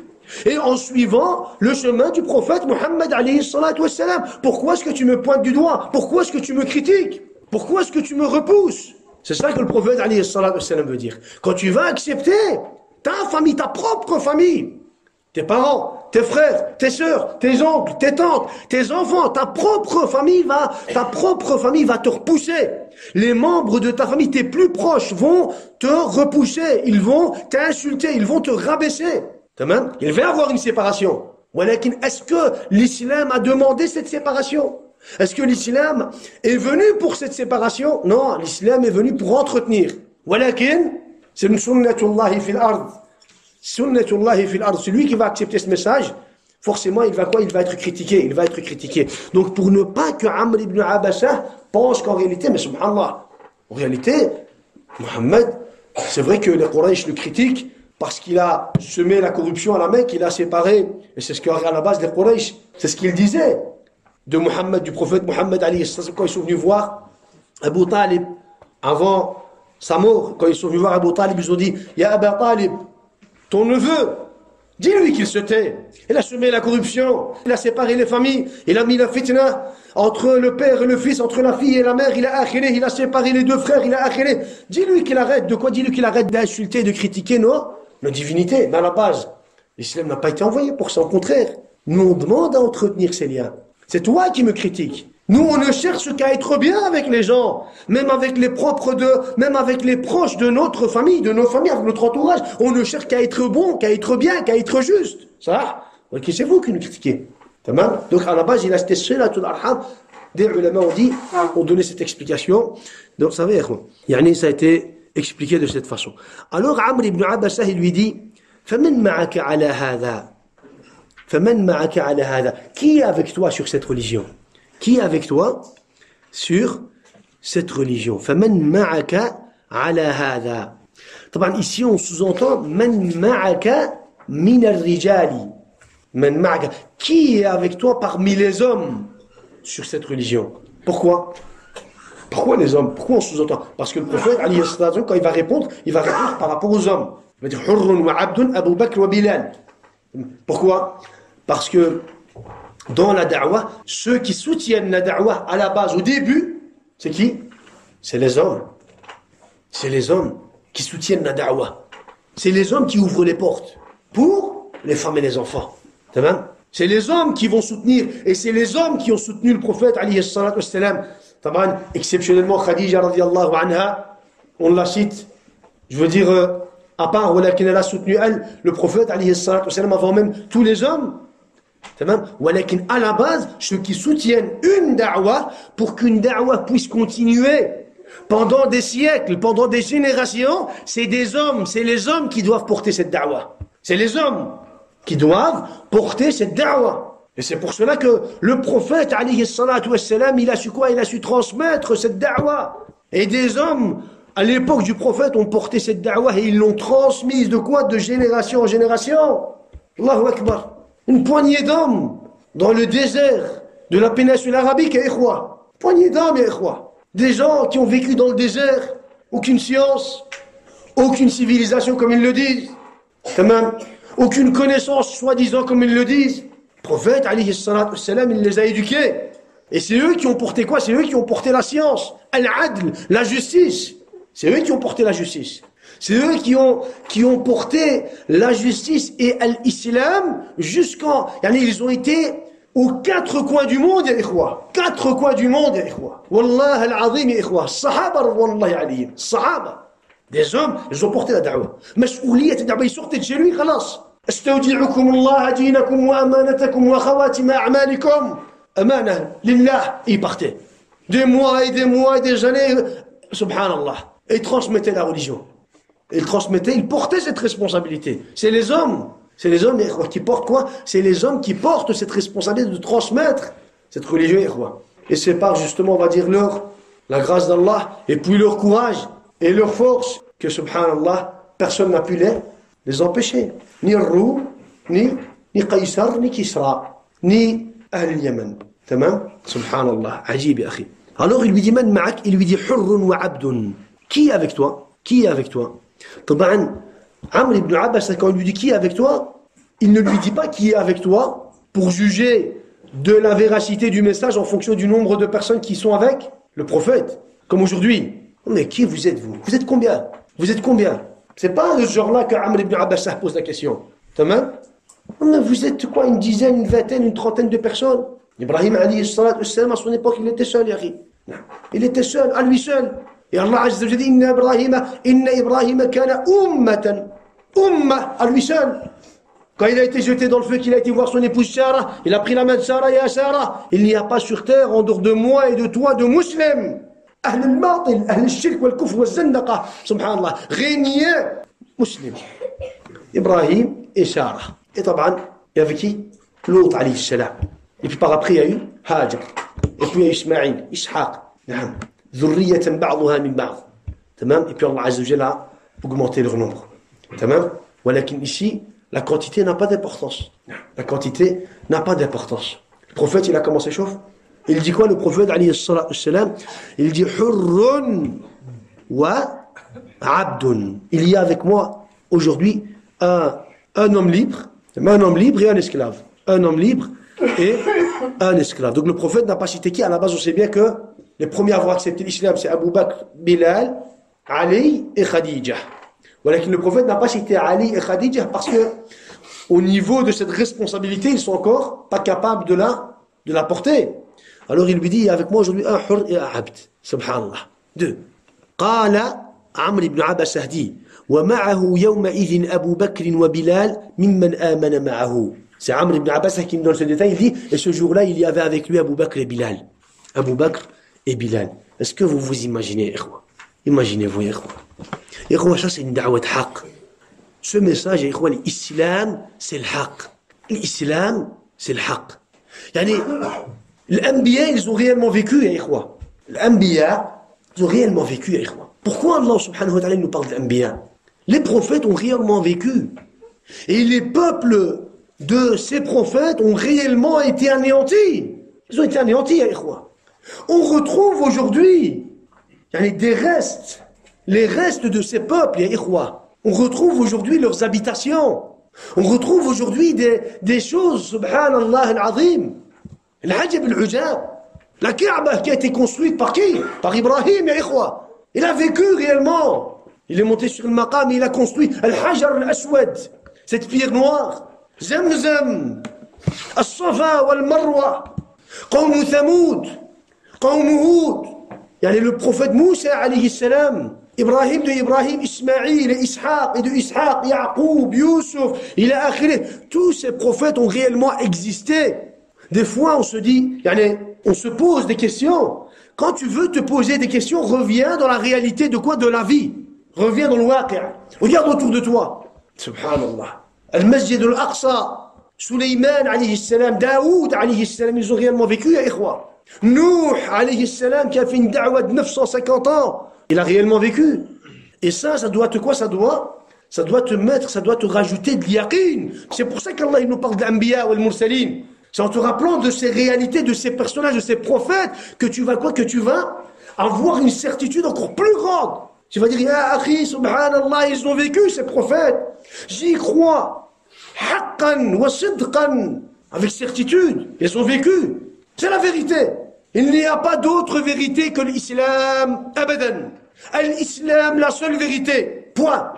Et en suivant le chemin du prophète Muhammad alayhi salatu wassalam. Pourquoi est-ce que tu me pointes du doigt? Pourquoi est-ce que tu me critiques? Pourquoi est-ce que tu me repousses? C'est ça que le prophète alayhi salatu wassalam veut dire. Quand tu vas accepter ta famille, ta propre famille, tes parents, tes frères, tes sœurs, tes oncles, tes tantes, tes enfants, ta propre famille va te repousser. Les membres de ta famille, tes plus proches, vont te repousser. Ils vont t'insulter, ils vont te rabaisser. Il va y avoir une séparation. Est-ce que l'islam a demandé cette séparation? Est-ce que l'islam est venu pour cette séparation? Non, l'islam est venu pour entretenir. C'est une sunnatullahi fil ard. Sunnatullahi fil ard. Celui qui va accepter ce message, forcément, il va quoi? Il va être critiqué. Il va être critiqué. Donc, pour ne pas que Amr ibn Abbasah pense qu'en réalité, mais subhanallah, en réalité, Muhammad, c'est vrai que les Quraysh le critiquent parce qu'il a semé la corruption à la Mecque, il a séparé, et c'est ce qu'à la base les Quraysh, c'est ce qu'ils disaient. de Muhammad, du prophète Muhammad alayhi salam, quand ils sont venus voir Abu Talib, avant sa mort, quand ils sont venus voir Abu Talib, ils ont dit, Ya Abu Talib, ton neveu, dis-lui qu'il se tait. Il a semé la corruption, il a séparé les familles, il a mis la fitna entre le père et le fils, entre la fille et la mère, il a akhilé, il a séparé les deux frères, il a akhilé. Dis-lui qu'il arrête, de quoi? Dis-lui qu'il arrête d'insulter, de critiquer nos divinités. Mais à la base, l'islam n'a pas été envoyé pour ça, au contraire. Nous, on demande à entretenir ces liens. C'est toi qui me critiques. Nous, on ne cherche qu'à être bien avec les gens, même avec les même avec les proches de notre famille, de nos familles, avec notre entourage. On ne cherche qu'à être bon, qu'à être bien, qu'à être juste. Ça, ok, c'est vous qui nous critiquez. Tamam. Donc, à la base, il a cette silatul arham. Des ulama ont donné cette explication. Donc, ça veut dire, ça a été expliqué de cette façon. Alors, Amr ibn Abbas, il lui dit, فَمَنْ مَعَكَ عَلَى هَذَا فَمَنْ مَعَكَ عَلَى هَذَا Qui est avec toi sur cette religion? Qui est avec toi sur cette religion? فَمَنْ مَعَكَ عَلَى هَذَا طبعا ici on sous-entend مَنْ مَعَكَ مِنَ الرِّجَالِ مَنْ مَعَكَ Qui est avec toi parmi les hommes sur cette religion? Pourquoi? Pourquoi les hommes? Pourquoi on sous-entend? Parce que le prophète, quand il va répondre par rapport aux hommes. Il va dire Hurrun wa Abdun, Abu Bakr wa Bilal. Pourquoi? Parce que dans la da'wah, ceux qui soutiennent la da'wah à la base, au début, c'est qui? C'est les hommes. C'est les hommes qui soutiennent la da'wah. C'est les hommes qui ouvrent les portes pour les femmes et les enfants. C'est les hommes qui vont soutenir, et c'est les hommes qui ont soutenu le prophète, alayhi salatu wassalam. Exceptionnellement, Khadija radiallahu anha, on la cite, je veux dire, à part, elle a soutenu, elle, le prophète, alayhi salatu wassalam, avant même tous les hommes. À la base, ceux qui soutiennent une da'wah, pour qu'une da'wah puisse continuer pendant des siècles, pendant des générations, c'est des hommes, c'est les hommes qui doivent porter cette da'wah. C'est les hommes qui doivent porter cette da'wah. Et c'est pour cela que le prophète, alayhi salatu wassalam, il a su quoi? Il a su transmettre cette da'wah. Et des hommes, à l'époque du prophète, ont porté cette da'wah et ils l'ont transmise de quoi? De génération en génération. Allahu Akbar. Une poignée d'hommes dans le désert de la péninsule arabique, ikhwa. Poignée d'hommes, ikhwa. Des gens qui ont vécu dans le désert, aucune science, aucune civilisation comme ils le disent, aucune connaissance soi-disant comme ils le disent. Le prophète, alayhi salatu wassalam, il les a éduqués. Et c'est eux qui ont porté quoi? C'est eux qui ont porté la science, al-adl, la justice. C'est eux qui ont porté la justice. C'est eux qui ont porté la justice et l'islam jusqu'en... Ils ont été aux quatre coins du monde, ya ikhwa. Quatre coins du monde, ya ikhwa. Wallah al-azim, ya ikhwa. Sahaba, wallahi alayhim. Sahaba. Des hommes, ils ont porté la da'wah. Mas'ouliyat da'wah, ils sortaient de chez lui, khalas. استودعكم الله دينكم وأمانتكم وخواتم أعمالكم أمانة لله. Il partait. Des mois et des années, subhanallah. Et il transmettait la religion. Il portait cette responsabilité. C'est les hommes qui portent quoi? C'est les hommes qui portent cette responsabilité de transmettre cette religion. Et c'est par justement, on va dire, la grâce d'Allah, et puis leur courage et leur force, que subhanallah, personne n'a pu les empêcher. Ni Roum, ni Qaysar, ni Kisra, ni Ahl Yaman. Tamam? Subhanallah, ajib ya akhi. Alors il lui dit man ma'ak, il lui dit Hurrun wa Abdun. Qui est avec toi? Qui est avec toi? Taban, Amr ibn Abbas, quand il lui dit qui est avec toi, il ne lui dit pas qui est avec toi pour juger de la véracité du message en fonction du nombre de personnes qui sont avec le prophète. Comme aujourd'hui. Mais qui vous êtes vous? Vous êtes combien? Vous êtes combien? C'est pas de ce genre-là que Amr ibn Abbas pose la question. Tamam? Mais vous êtes quoi? Une dizaine, une vingtaine, une trentaine de personnes? Ibrahim alayhi salatu wassalam, à son époque, il était seul, yari. Il était seul, à lui seul. Et Allah Azza wa Jalla dit Inna Ibrahim kana ummatan. Umma, à lui seul. Quand il a été jeté dans le feu, qu'il a été voir son épouse Sarah, il a pris la main de Sarah et à Sarah. Il n'y a pas sur terre, en dehors de moi et de toi, de musulmans. Ahl al-Batil, Ahl al-Shirk, wal-Kufr, wal-Zandaqa. Subhanallah. Régnait musulman. Ibrahim et Sarah. Et taban, il y avait qui? L'autre, alayhi salam. Et puis par après, il y a eu Hajar. Et puis il y a eu Ismaïl, Ishaq. ذرية بعضها من بعض. تمام? Et puis Allah Azza wa Jalla a augmenté leur nombre. تمام? ولكن ici, la quantité n'a pas d'importance. La quantité n'a pas d'importance. Le prophète, il a commencé chauffe Il dit quoi le prophète alayhi salam? Il dit hurrun wa abdun. Il y a avec moi aujourd'hui un homme libre et un esclave. Un homme libre et un esclave. Donc le prophète n'a pas cité qui? À la base, on sait bien que les premiers à avoir accepté l'islam, c'est Abu Bakr, Bilal, Ali et Khadija. Voilà que le prophète n'a pas cité Ali et Khadija parce que au niveau de cette responsabilité, ils sont encore pas capables de la porter. Alors il lui dit, avec moi aujourd'hui un hur et un abd. Subhanallah. 2. قال عمرو بن عبسة dit ومعه يومئذ أبو بكر وبلال ممن آمن معه. C'est Amr ibn Abbas qui me donne ce détail. Il dit, et ce jour-là, il y avait avec lui Abu Bakr et Bilal. Abu Bakr et Bilal. Est-ce que vous vous imaginez, ikhwa? Imaginez-vous, ikhwa. Ikhwa, ça c'est une da'wat haq. Ce message, ikhwa, l'islam, c'est le haq. L'islam, c'est le haq. Yani, les Anbiya, ils ont réellement vécu, ikhwa. Les Anbiya, ils ont réellement vécu, ikhwa. Pourquoi Allah subhanahu wa ta'ala nous parle des Anbiya? Les prophètes ont réellement vécu. Et les peuples de ces prophètes ont réellement été anéantis. Ils ont été anéantis, ikhwa. On retrouve aujourd'hui des restes, les restes de ces peuples, ikhwa. On retrouve aujourd'hui leurs habitations. On retrouve aujourd'hui des choses, subhanallah al-azim. Al-Hajjab al-Ujab. La Kaaba qui a été construite par qui? Par Ibrahim, ikhwa. Il a vécu réellement. Il est monté sur le maqam et il a construit Al-Hajar al-Aswad. Cette pierre noire. Zamzam. As-Safa wal-Marwa. Qawm Thamoud. Qawm Hud. Le prophète Moussa alayhi salam. Ibrahim de Ibrahim, Ismaïl et Ishaq, et de Ishaq, Yaqub, Youssouf, il a akhiré. Tous ces prophètes ont réellement existé. Des fois, on se dit, on se pose des questions. Quand tu veux te poser des questions, reviens dans la réalité de quoi? De la vie. Reviens dans le waqi'. Regarde autour de toi. Subhanallah. Al-Masjid al-Aqsa, Suleyman alayhi salam, Daoud alayhi salam, ils ont réellement vécu, ya ikhwa. Nuh alayhi salam, qui a fait une da'wa de 950 ans, il a réellement vécu. Et ça doit te quoi? Ça doit te rajouter de l'yaqin. C'est pour ça qu'Allah il nous parle d'Anbiya ou al-Mursalin. C'est en te rappelant de ces réalités, de ces personnages, de ces prophètes, que tu vas avoir une certitude encore plus grande. Tu vas dire, ya akhi, subhanallah, ils ont vécu ces prophètes. J'y crois. Haqqan wa sidqan. Avec certitude. Ils ont vécu. C'est la vérité. Il n'y a pas d'autre vérité que l'islam. Abadan. L'islam, la seule vérité. Point.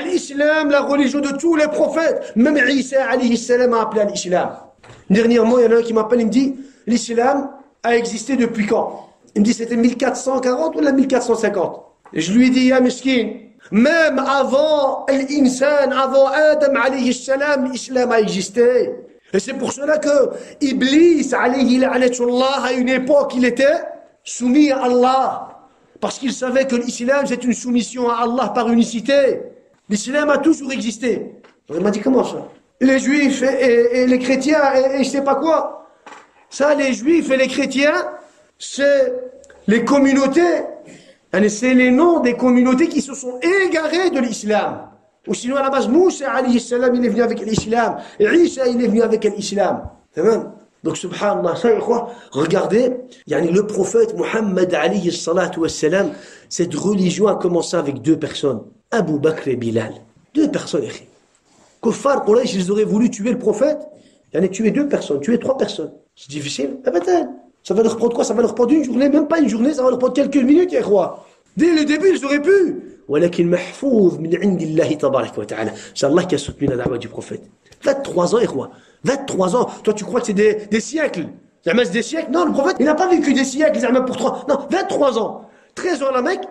L'islam, la religion de tous les prophètes. Même Isa alayhi salam a appelé l'islam. Dernièrement, il y en a un qui m'appelle, il me dit, l'islam a existé depuis quand? Il me dit, c'était 1440 ou 1450? Et je lui ai dit, ya miskin, même avant l'insan, avant Adam alayhi salam, l'islam a existé. Et c'est pour cela que Iblis alayhi la'natullah, à une époque, il était soumis à Allah. Parce qu'il savait que l'islam, c'est une soumission à Allah par unicité. L'islam a toujours existé. Il m'a dit, comment ça? Les juifs et les chrétiens et je sais pas quoi. Ça, les juifs et les chrétiens, c'est les communautés. C'est les noms des communautés qui se sont égarées de l'islam. Ou sinon, à la base, Moussa, alayhi salam, il est venu avec l'islam. Et Isa, il est venu avec l'islam. Donc, subhanallah, ça, regardez, le prophète Muhammad, alayhi salatu wassalam, cette religion a commencé avec 2 personnes. Abu Bakr et Bilal. 2 personnes, Kuffar Quraysh, ils auraient voulu tuer le prophète. Tuer 2 personnes, tuer 3 personnes. C'est difficile. Ça va leur prendre quoi? Ça va leur prendre une journée, même pas une journée, ça va leur prendre quelques minutes, ya ikhwa. Dès le début, ils auraient pu. ولكن محفوظ من عند الله تبارك وتعالى. C'est Allah qui a soutenu la da'wah du prophète. 23 ans, ikhwa. 23 ans. Toi, tu crois que c'est des siècles? C'est des siècles? Non, le prophète, il n'a pas vécu des siècles, même pour 3. Non, 23 ans. 13 ans à la Mecque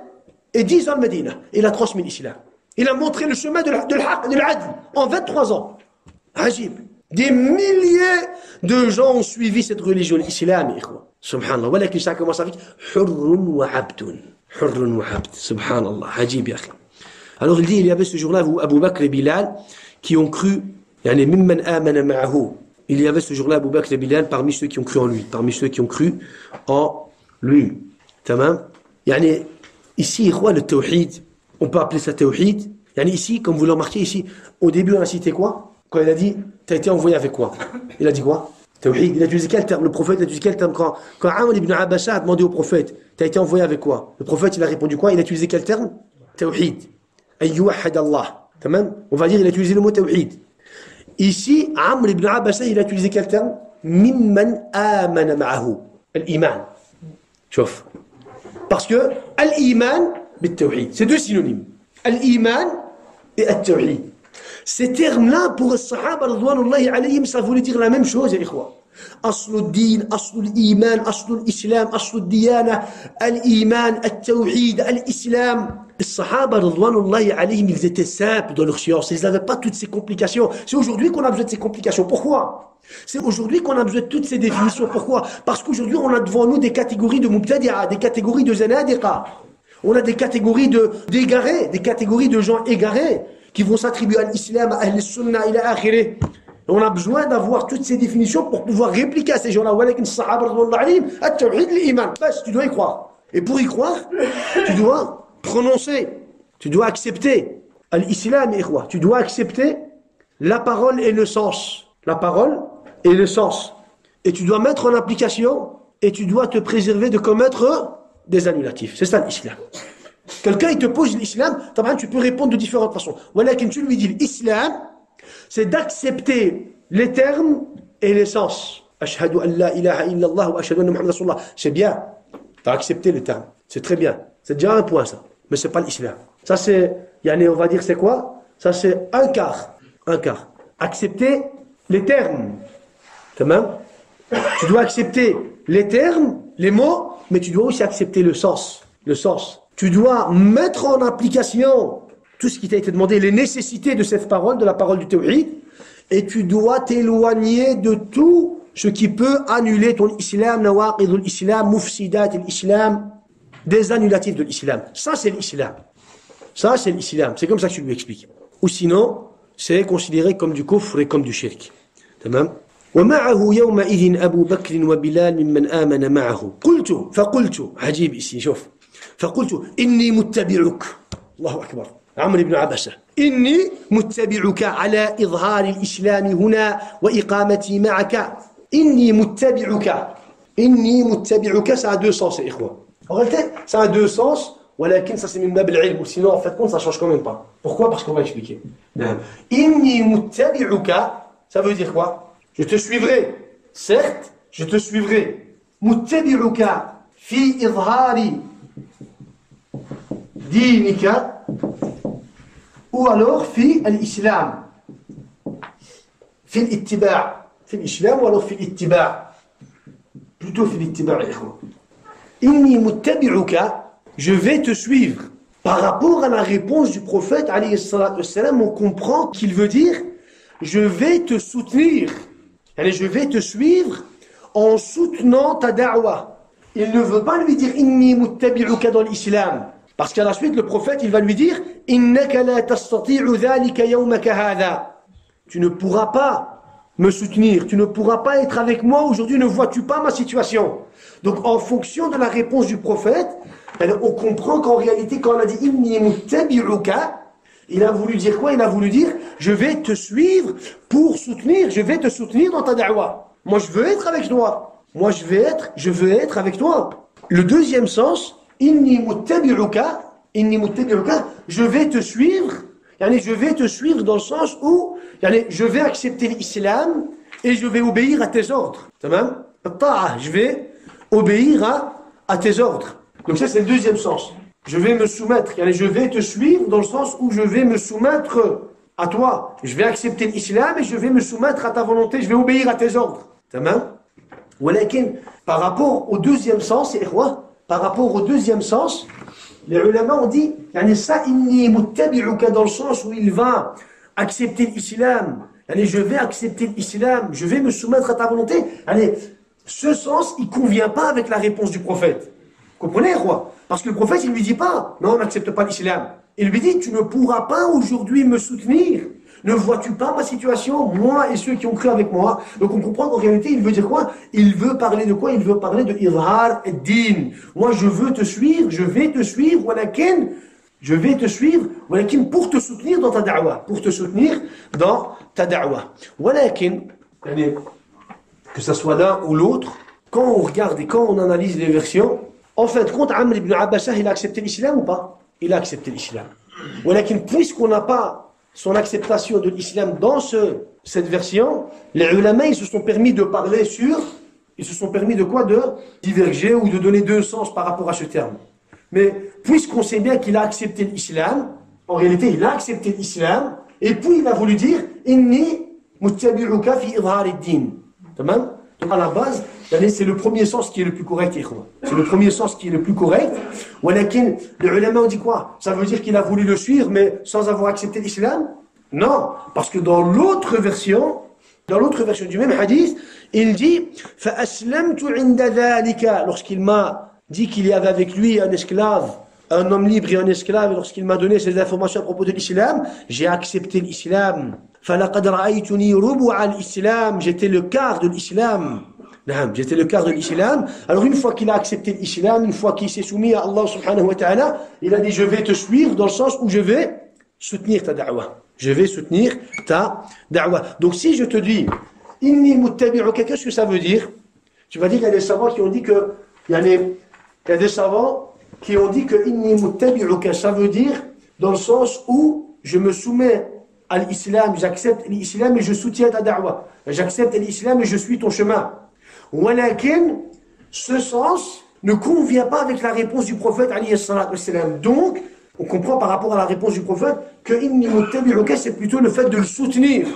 et 10 ans à Médine. Il a transmis l'islam. Il a montré le chemin de l'haq, de l'adl, en 23 ans. Ajib. Des milliers de gens ont suivi cette religion, l'islam, ikhwa. Subhanallah. Voilà que ça commence avec hurrun wa abdun. Hurrun wa abd. Subhanallah. Ajib, ya akhi. Alors il dit, il y avait ce jour-là, Abu Bakr et Bilal, qui ont cru, mimman amana ma'ahu. Il y avait ce jour-là, Abu Bakr et Bilal, parmi ceux qui ont cru en lui. Parmi ceux qui ont cru en lui. Tamam? Ici, ikhwa, le tawhid, on peut appeler ça tawhid. Ici, comme vous le remarquez ici, au début, on a cité quoi? Quand il a dit, t'as été envoyé avec quoi? Il a dit quoi? Tawhid, il a utilisé quel terme? Le prophète a utilisé quel terme? Quand Amr ibn Abbasa a demandé au prophète, tu as été envoyé avec quoi? Le prophète, il a répondu quoi? Il a utilisé quel terme? Tawhid. Ayyuhad Allah. Tamam? On va dire, il a utilisé le mot Tawhid. Ici, Amr ibn Abbasa, il a utilisé quel terme? Mimman amana ma'ahu. Al-iman. Chouf. Parce que al-iman, bit-tawhid. C'est deux synonymes. Al-iman et al-tawhid. Ces termes-là, pour les Sahaba, radouanullahi alayhim, ça voulait dire la même chose, les ikhwa. Aslu din, aslu l'iman, aslu l'islam, aslu l'diyana, al-iman, al-tawhid, al-islam. Les Sahaba, radouanullahi alayhim, ils étaient simples dans leur science. Ils n'avaient pas toutes ces complications. C'est aujourd'hui qu'on a besoin de ces complications. Pourquoi? C'est aujourd'hui qu'on a besoin de toutes ces définitions. Pourquoi? Parce qu'aujourd'hui, on a devant nous des catégories de mubtadi'a, des catégories de zanadiqa. On a des catégories d'égarés, des catégories de gens égarés qui vont s'attribuer à l'islam, à al-sunnah, ila akhirih. On a besoin d'avoir toutes ces définitions pour pouvoir répliquer à ces gens-là. Walakin sahaba radouanullahi alayhim, at-tawhid l'iman. Tu dois y croire. Et pour y croire, tu dois prononcer, tu dois accepter al-islam, ikhwa. Tu dois accepter la parole et le sens. La parole et le sens. Et tu dois mettre en application et tu dois te préserver de commettre des annulatifs. C'est ça l'islam. Quelqu'un, il te pose l'islam, tu peux répondre de différentes façons. Voilà, quand tu lui dis l'islam, c'est d'accepter les termes et les sens. Ashhadu an la ilaha illallah wa ashhadu anna Muhammad rasulullah. C'est bien. Tu as accepté les termes. C'est très bien. C'est déjà un point, ça. Mais c'est pas l'islam. Ça, c'est, on va dire, c'est quoi? Ça, c'est un quart. Un quart. Accepter les termes. Tu dois accepter les termes, les mots, mais tu dois aussi accepter le sens. Le sens. Tu dois mettre en application tout ce qui t'a été demandé, les nécessités de cette parole, de la parole du tawhid, et tu dois t'éloigner de tout ce qui peut annuler ton islam, nawaqidul islam, mufsidat l'islam, des annulatifs de l'islam. Ça, c'est l'islam. Ça, c'est l'islam. C'est comme ça que je lui explique. Ou sinon, c'est considéré comme du kufr et comme du shirk. Tamam? ومعه يومئذ أبو بكر وبلال ممن آمن معه فقلت عجيب ici شوف فقلت إني متبعك الله أكبر عمرو بن عبسة إني متبعك على إظهار الإسلام هنا وإقامتي معك إني متبعك ça a deux sens les إخوة en réalité ça a deux sens ولكن ça c'est من باب العلم sinon en fait compte ça change quand même pas pourquoi parce qu'on va expliquer إني متبعك ça veut dire quoi je te suivrai certes je te suivrai متبعك في إظهار دينك ou alors في الإسلام في الاتباع في الإسلام ou alors في الاتباع plutôt في الاتباع يا إخوة إني متبعك je vais te suivre par rapport à la réponse du prophète alayhi salatu wassalam on comprend qu'il veut dire je vais te soutenir je vais te suivre en soutenant ta da'wa il ne veut pas lui dire inni muttabi'uka dans l'islam parce qu'à la suite le prophète il va lui dire innaka la tastati'u dhalika yawmaka hadha tu ne pourras pas me soutenir tu ne pourras pas être avec moi aujourd'hui ne vois-tu pas ma situation donc en fonction de la réponse du prophète on comprend qu'en réalité quand on a dit inni muttabi'uka il a voulu dire quoi? Il a voulu dire je vais te suivre pour soutenir, je vais te soutenir dans ta da'wa. Moi je veux être avec toi. Moi je veux être avec toi. Le deuxième sens, inni muttabi'uka, je vais te suivre. Je vais te suivre dans le sens où je vais accepter l'islam et je vais obéir à tes ordres. Tamam? Je vais obéir à tes ordres. Donc ça c'est le deuxième sens. Je vais me soumettre, je vais te suivre dans le sens où je vais me soumettre à toi. Je vais accepter l'islam et je vais me soumettre à ta volonté, je vais obéir à tes ordres. Tamam? Walakin, par rapport au deuxième sens, les ulama ont dit, ça, inni muttabi'uka dans le sens où il va accepter l'islam. Je vais accepter l'islam, je vais me soumettre à ta volonté. Ce sens, il convient pas avec la réponse du prophète. Comprenez, quoi? Parce que le prophète, il ne lui dit pas, non, on n'accepte pas l'islam. Il lui dit, tu ne pourras pas aujourd'hui me soutenir. Ne vois-tu pas ma situation, moi et ceux qui ont cru avec moi? Donc on comprend qu'en réalité, il veut dire quoi? Il veut parler de quoi? Il veut parler de izhar ad-din. Moi, je veux te suivre, je vais te suivre, walakin, pour te soutenir dans ta da'wa. Pour te soutenir dans ta da'wa. Walakin, que ce soit l'un ou l'autre, quand on regarde et quand on analyse les versions, en fin de compte, Amr ibn Abbasah, il a accepté l'islam ou pas? Il a accepté l'islam. Puisqu'on n'a pas son acceptation de l'islam dans cette version, les ulama, ils se sont permis de parler ils se sont permis de quoi? De diverger ou de donner deux sens par rapport à ce terme. Mais puisqu'on sait bien qu'il a accepté l'islam, en réalité, il a accepté l'islam, et puis il a voulu dire « Inni muttabi'uka fi idhar ad-din ». Tamam? Donc à la base, c'est le premier sens qui est le plus correct, c'est le premier sens qui est le plus correct. Walakin, les ulama ont dit quoi? Ça veut dire qu'il a voulu le suivre, mais sans avoir accepté l'islam? Non, parce que dans l'autre version du même hadith, il dit فَأَسْلَمْتُ عِنْدَ ذَلِكَ. Lorsqu'il m'a dit qu'il y avait avec lui un esclave, un homme libre et un esclave, et lorsqu'il m'a donné ces informations à propos de l'islam, j'ai accepté l'islam. فَلَقَدْ رَأَيْتُنِي رُبُعَ الْإِسْلَامِ. J'étais le quart de l'islam. J'étais le quart de l'islam. Alors une fois qu'il a accepté l'islam, une fois qu'il s'est soumis à Allah subhanahu wa ta'ala, il a dit je vais te suivre dans le sens où je vais soutenir ta da'wah. Je vais soutenir ta da'wah. Donc si je te dis inni muttabi'uka, qu'est-ce que ça veut dire? Tu vas dire qu'il y a des savants qui ont dit que il y a des savants qui ont dit que inni muttabi'uka, ça veut dire dans le sens où je me soumets à l'islam, j'accepte l'islam et je soutiens ta da'wah. J'accepte l'islam et je suis ton chemin. Walakin, ce sens ne convient pas avec la réponse du prophète alayhi salatu wassalam. Donc, on comprend par rapport à la réponse du prophète que inni muttabi'uka, c'est plutôt le fait de le soutenir.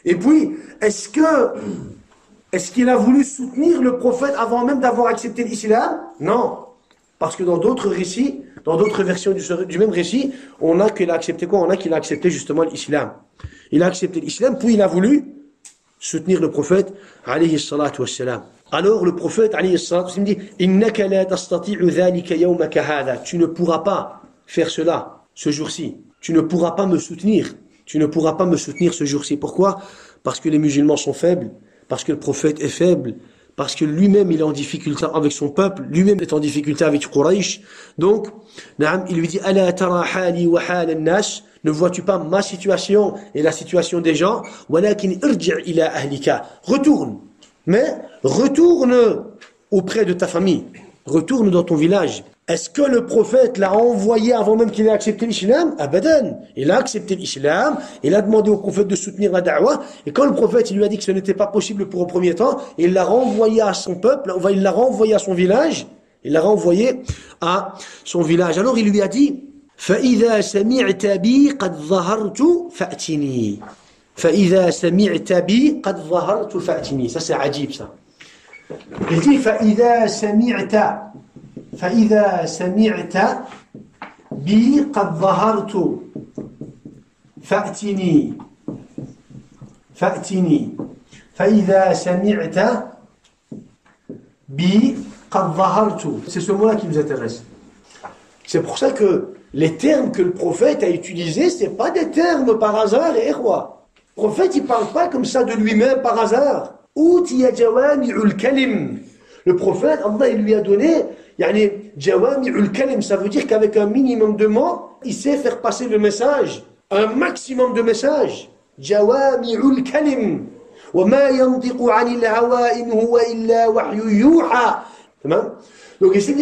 Et puis, est-ce qu'il a voulu soutenir le prophète avant même d'avoir accepté l'islam? Non. Parce que dans d'autres récits, dans d'autres versions du même récit, on a qu'il a accepté quoi? On a qu'il a accepté justement l'islam. Il a accepté l'islam, puis il a voulu soutenir le prophète alayhi salatu wassalam. Alors le prophète alayhi salatu wassalam dit innaka la tastati'u dhalika yawmaka hadha. Tu ne pourras pas faire cela ce jour-ci. Tu ne pourras pas me soutenir. Tu ne pourras pas me soutenir ce jour-ci. Pourquoi? Parce que les musulmans sont faibles, parce que le prophète est faible, parce que lui-même il est en difficulté avec son peuple, lui-même est en difficulté avec Quraysh. Donc, il lui dit ala tara hali wa hal an-nas. Ne vois-tu pas ma situation et la situation des gens? Walakin irji' ila ahlika. Retourne. Mais retourne auprès de ta famille. Retourne dans ton village. Est-ce que le prophète l'a envoyé avant même qu'il ait accepté l'islam? Abadan. Il a accepté l'islam. Il a demandé au prophète de soutenir la da'wah. Et quand le prophète il lui a dit que ce n'était pas possible pour un premier temps, il l'a renvoyé à son peuple, il l'a renvoyé à son village. Il l'a renvoyé à son village. Alors il lui a dit فإذا سمعت بي قد ظهرت فأتني. فإذا سمعت بي قد ظهرت فأتني. Ça c'est عجيب ça. Il dit فإذا سمعت بي قد ظهرت فأتني. فإذا سمعت بي قد ظهرت. C'est ce mot-là qui nous intéresse. C'est pour ça que les termes que le prophète a utilisés, ce n'est pas des termes par hasard et roi. Le prophète, il ne parle pas comme ça de lui-même par hasard. Le prophète, Allah, il lui a donné jawami'ul kalim. Ça veut dire qu'avec un minimum de mots, il sait faire passer le message. Un maximum de messages. Jawami'ul kalim. وَمَا يَنْطِقُ عَنِ الْهَوَىٰ إِنْ هُوَ إِلَّا وَحْيٌ يُوحَىٰ. Donc ici,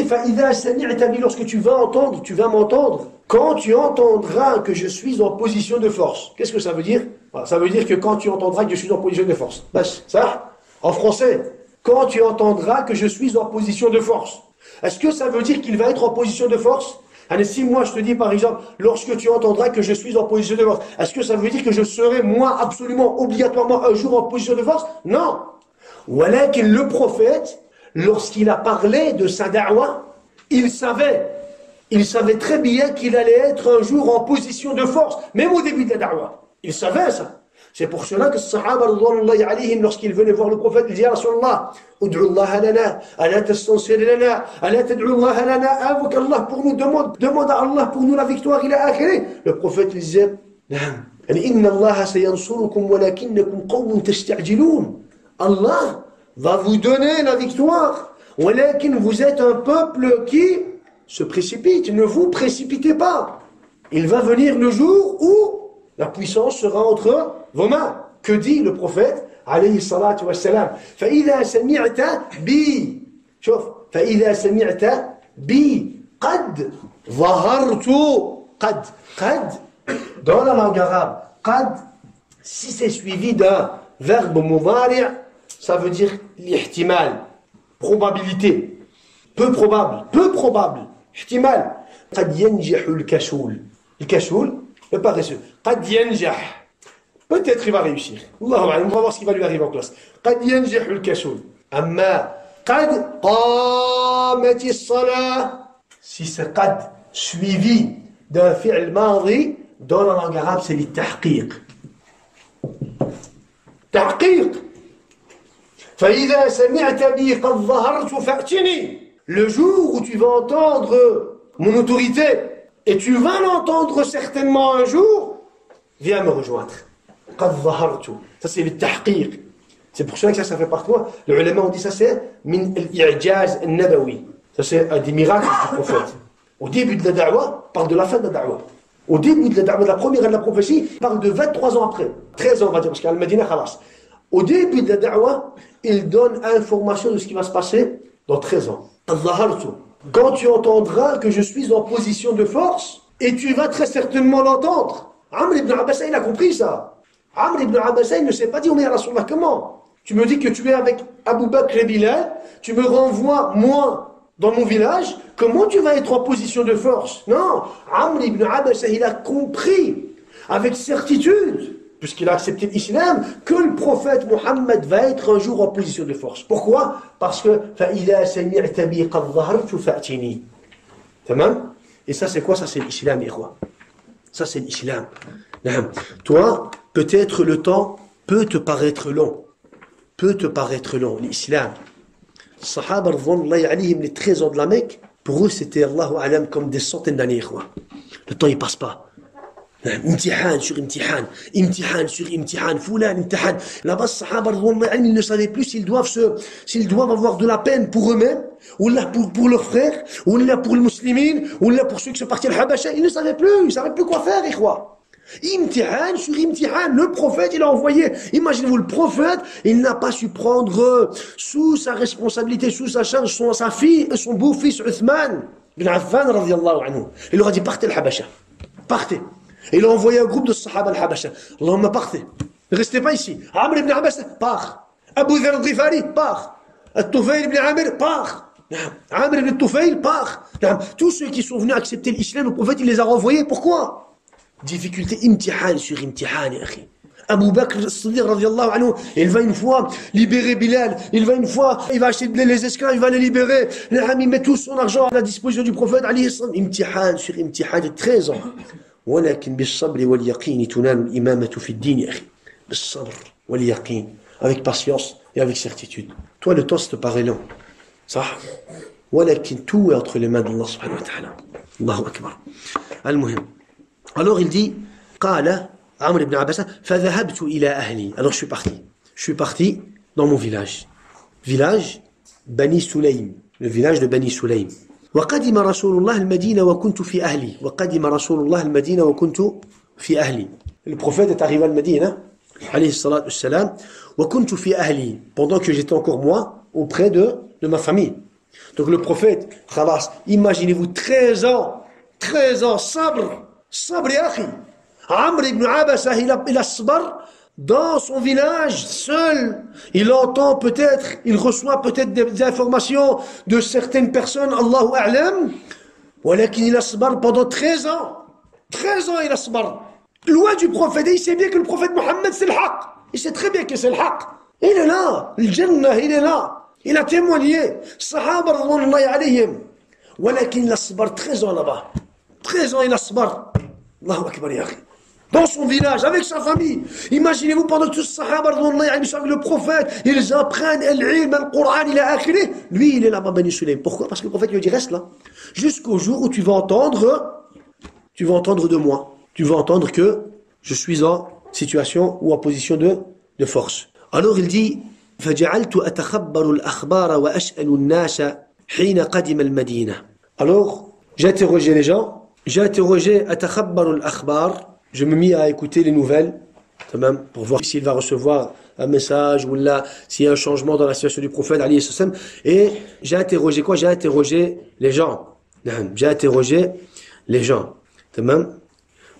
lorsque tu vas m'entendre, quand tu entendras que je suis en position de force. Qu'est-ce que ça veut dire? Ça veut dire que quand tu entendras que je suis en position de force. Ça, en français, quand tu entendras que je suis en position de force. Est-ce que ça veut dire qu'il va être en position de force? Allez, si moi je te dis par exemple, lorsque tu entendras que je suis en position de force, est-ce que ça veut dire que je serai moi absolument, obligatoirement un jour en position de force? Non. Walakin le prophète, lorsqu'il a parlé de sa da'wah, il savait très bien qu'il allait être un jour en position de force, même au début de la da'wah. Il savait ça. C'est pour cela que les sahaba, lorsqu'ils venaient voir le prophète, ils disaient ya Rasulallah, ud'u Allah lana, ala tastansir lana, ala tad'u Allah lana, invoque Allah pour nous, demande à Allah pour nous la victoire, il a akhiri. Le prophète disait, inna Allah sayansurukum walakinnakum qawmun tasta'jilun. Allah va vous donner la victoire. Walakin, vous êtes un peuple qui se précipite. Ne vous précipitez pas. Il va venir le jour où la puissance sera entre vos mains. que dit le prophète عليه الصلاة والسلام فإذا سمعت بي شوف فإذا سمعت بي قد ظهرت قد dans la langue arabe قد si c'est suivi d'un verbe مضارع ça veut dire l'ihtimal probabilité peu probable احتمال قد ينجح الكسول le paresseux قد ينجح peut-être il va réussir Allahu a'lam on va voir ce qui va lui arriver en classe قد ينجح الكسول أما قد قامت الصلاة si c'est قد suivi d'un fi'l ماضي dans la langue arabe c'est للتحقيق تحقيق فإذا سمعت بي قد ظهرت فأتني le jour où tu vas entendre mon autorité et tu vas l'entendre certainement un jour viens me rejoindre قد ظهرت ça c'est le tahqiq c'est pour ça que ça fait partie les ulama ont dit ça c'est min al-i'jaz al-nabawi ça c'est un des miracles du prophète au début de la da'wa parle de la fin de la da'wa au début de la da'wa de la première de la prophétie parle de 23 ans après 13 ans on va dire parce qu'à Al-Madina khalas au début de la da'wa il donne information de ce qui va se passer dans 13 ans quand tu entendras que je suis en position de force et tu vas très certainement l'entendre Amr ibn Abbas il a compris ça Amr ibn Abbas il ne s'est pas dit mais Rasulallah comment tu me dis que tu es avec Abu Bakr et Bilal tu me renvoies moi dans mon village comment tu vas être en position de force non Amr ibn Abbas il a compris avec certitude puisqu'il a accepté l'islam, que le prophète Mohammed va être un jour en position de force. Pourquoi? Parce que فَإِذَا سَمِعْتَ بِي قَدْ ظَهَرْتُ فَأْتِنِي. Tamam? Et ça c'est quoi? Ça c'est l'islam, ikhwa. Ça c'est l'islam. Toi, peut-être le temps peut te paraître long. L'islam. Les Sahaba, les 13 ans de la Mecque, pour eux c'était Allahu A'lam comme des centaines d'années, ikhwa. Le temps il passe pas. امتحان sur امتحان sur امتحان فلان امتحان là-bas الصحابة ils ne savaient plus s'ils doivent avoir de la peine pour eux-mêmes ou là pour leurs frères ou là pour les musulmans ou là pour ceux qui sont partis à Habasha ils ne savaient plus quoi faire ikhwa imtihan sur imtihan le prophète il a envoyé imaginez-vous le prophète il n'a pas su prendre sous sa responsabilité sous sa charge sa fille et son beau-fils Uthman bin Affan radiyallahu anhu il leur a dit partez à Habasha partez. Et il a envoyé un groupe de Sahaba al-Habasha. Allahumma partez. Ne restez pas ici. Amr ibn Abbas, part. Abu Dhar al-Ghifari, part. Al-Tufayl ibn Amir, part. Amr ibn Tufayl, part. Tous ceux qui sont venus accepter l'islam, le prophète, il les a renvoyés. Pourquoi? Difficulté, imtihan sur imtihan, ya akhi. Abu Bakr as-Siddiq radiyallahu anhu, il va une fois libérer Bilal, il va acheter les esclaves, il va les libérer. Il met tout son argent à la disposition du prophète, alayhi salam. Imtihan sur imtihan de 13 ans. ولكن بالصبر واليقين تنال الإمامة في الدين يا أخي بالصبر واليقين avec patience et avec certitude toi le temps ça te paraît long صح ولكن tout est entre les mains d'Allah subhanahu wa ta'ala الله أكبر المهم alors il dit قال عمرو بن عباس فذهبت إلى أهلي alors je suis parti dans mon village Bani Sulaym le village de Bani Sulaym وقدم رسول الله المدينة وكنت في أهلي le prophète est arrivé à Médine عليه الصلاة والسلام وكنت في أهلي pendant que j'étais encore moi auprès de ma famille donc le prophète خلاص imaginez-vous 13 ans صبر يا أخي عمرو بن عبسة il a صبر dans son village, seul, il entend peut-être, il reçoit peut-être des informations de certaines personnes, Allahu A'lam, ولكن il a صبر pendant 13 ans. 13 ans il a صبر. Loin du prophète, et il sait bien que le prophète Mohammed c'est le haq. Il sait très bien que c'est le haq. Il est là, le Jannah, il est là. Il a témoigné. Sahaba radhiyallahu alayhim. ولكن il a صبر 13 ans là-bas. 13 ans il a صبر. Allahu Akbar ya akhi. Dans son village, avec sa famille. Imaginez-vous pendant que tous les sahaba, le prophète, ils apprennent l'ilm, le Coran, il est akhiri. Lui, il est là-bas, Bani Sulaym. Pourquoi? Parce que le prophète lui dit, reste là. Jusqu'au jour où tu vas entendre de moi. Tu vas entendre que je suis en situation ou en position de force. Alors il dit, فَجَعَلْتُ أَتَخَبَّرُ الْأَخْبَارَ وَأَشْأَلُ النَّاسَ حِينَ قَدِمَ الْمَدِينَةِ. Alors, j'ai interrogé les gens. J'ai interrogé أَتَخَبَّرُ الْأَخْبَارَ. Je me mis à écouter les nouvelles Tamam, pour voir s'il va recevoir un message ou là, s'il y a un changement dans la situation du prophète, alayhi salam. Et j'ai interrogé quoi? J'ai interrogé les gens. J'ai interrogé les gens. Tamam.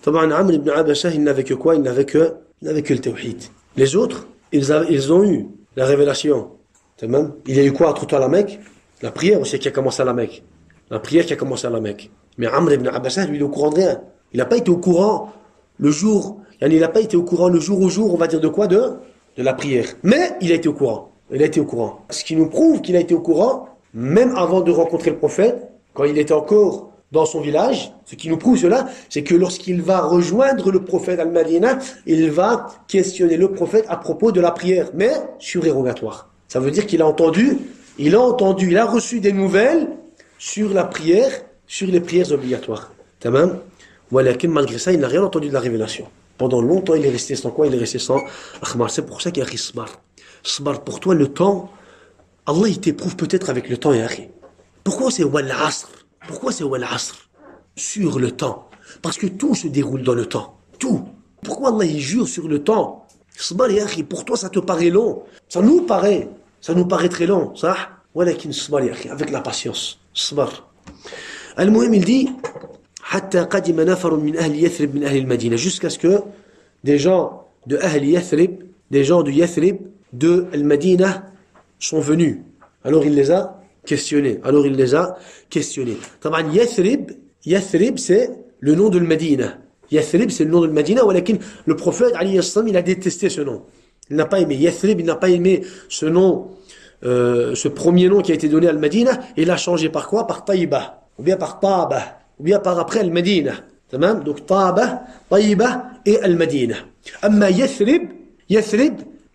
Taman Amr ibn Abasa, il n'avait que quoi? Il n'avait que le tawhid. Les autres, ils ont eu la révélation. Tamam. Il y a eu quoi entre-temps à la Mecque? La prière aussi qui a commencé à la Mecque. La prière qui a commencé à la Mecque. Mais Amr ibn Abasa, lui, il est au courant de rien. Il n'a pas été au courant le jour, il n'a pas été au courant le jour au jour, on va dire de quoi? De la prière. Mais il a été au courant. Il a été au courant. Ce qui nous prouve qu'il a été au courant, même avant de rencontrer le prophète, quand il était encore dans son village, ce qui nous prouve cela, c'est que lorsqu'il va rejoindre le prophète al-Madina, il va questionner le prophète à propos de la prière, mais surérogatoire. Ça veut dire qu'il a entendu, il a reçu des nouvelles sur la prière, sur les prières obligatoires. Tamam. Malgré ça, il n'a rien entendu de la révélation. Pendant longtemps, il est resté sans quoi? Il est resté sans akhbar. C'est pour ça qu'il y a Sbar. Sbar, pour toi, le temps, Allah, il t'éprouve peut-être avec le temps, Yahri. Pourquoi c'est Wal Asr? Pourquoi c'est Wal Asr? Sur le temps. Parce que tout se déroule dans le temps. Tout. Pourquoi Allah, il jure sur le temps? Sbar, Yahri, pour toi, ça te paraît long. Ça nous paraît très long. Ça? Walakin Sbar, Yahri, avec la patience. Sbar. Al-Muhim, il dit, jusqu'à ce que des gens de Ahl Yathrib, des gens de Yathrib, de Al-Madina sont venus. Alors il les a questionnés. Taban Yathrib c'est le nom de Al-Madina. Yathrib c'est le nom de Al-Madina, le prophète alayhi salam, il a détesté ce nom. Il n'a pas aimé Yathrib, il n'a pas aimé ce nom, ce premier nom qui a été donné à Al-Madina, et il l'a changé par quoi? Par Taïba, ou bien par Taba, ou bien par après Al-Madina. Tamam? Donc Taba, Taïba et Al-Madina. Amma Yathrib,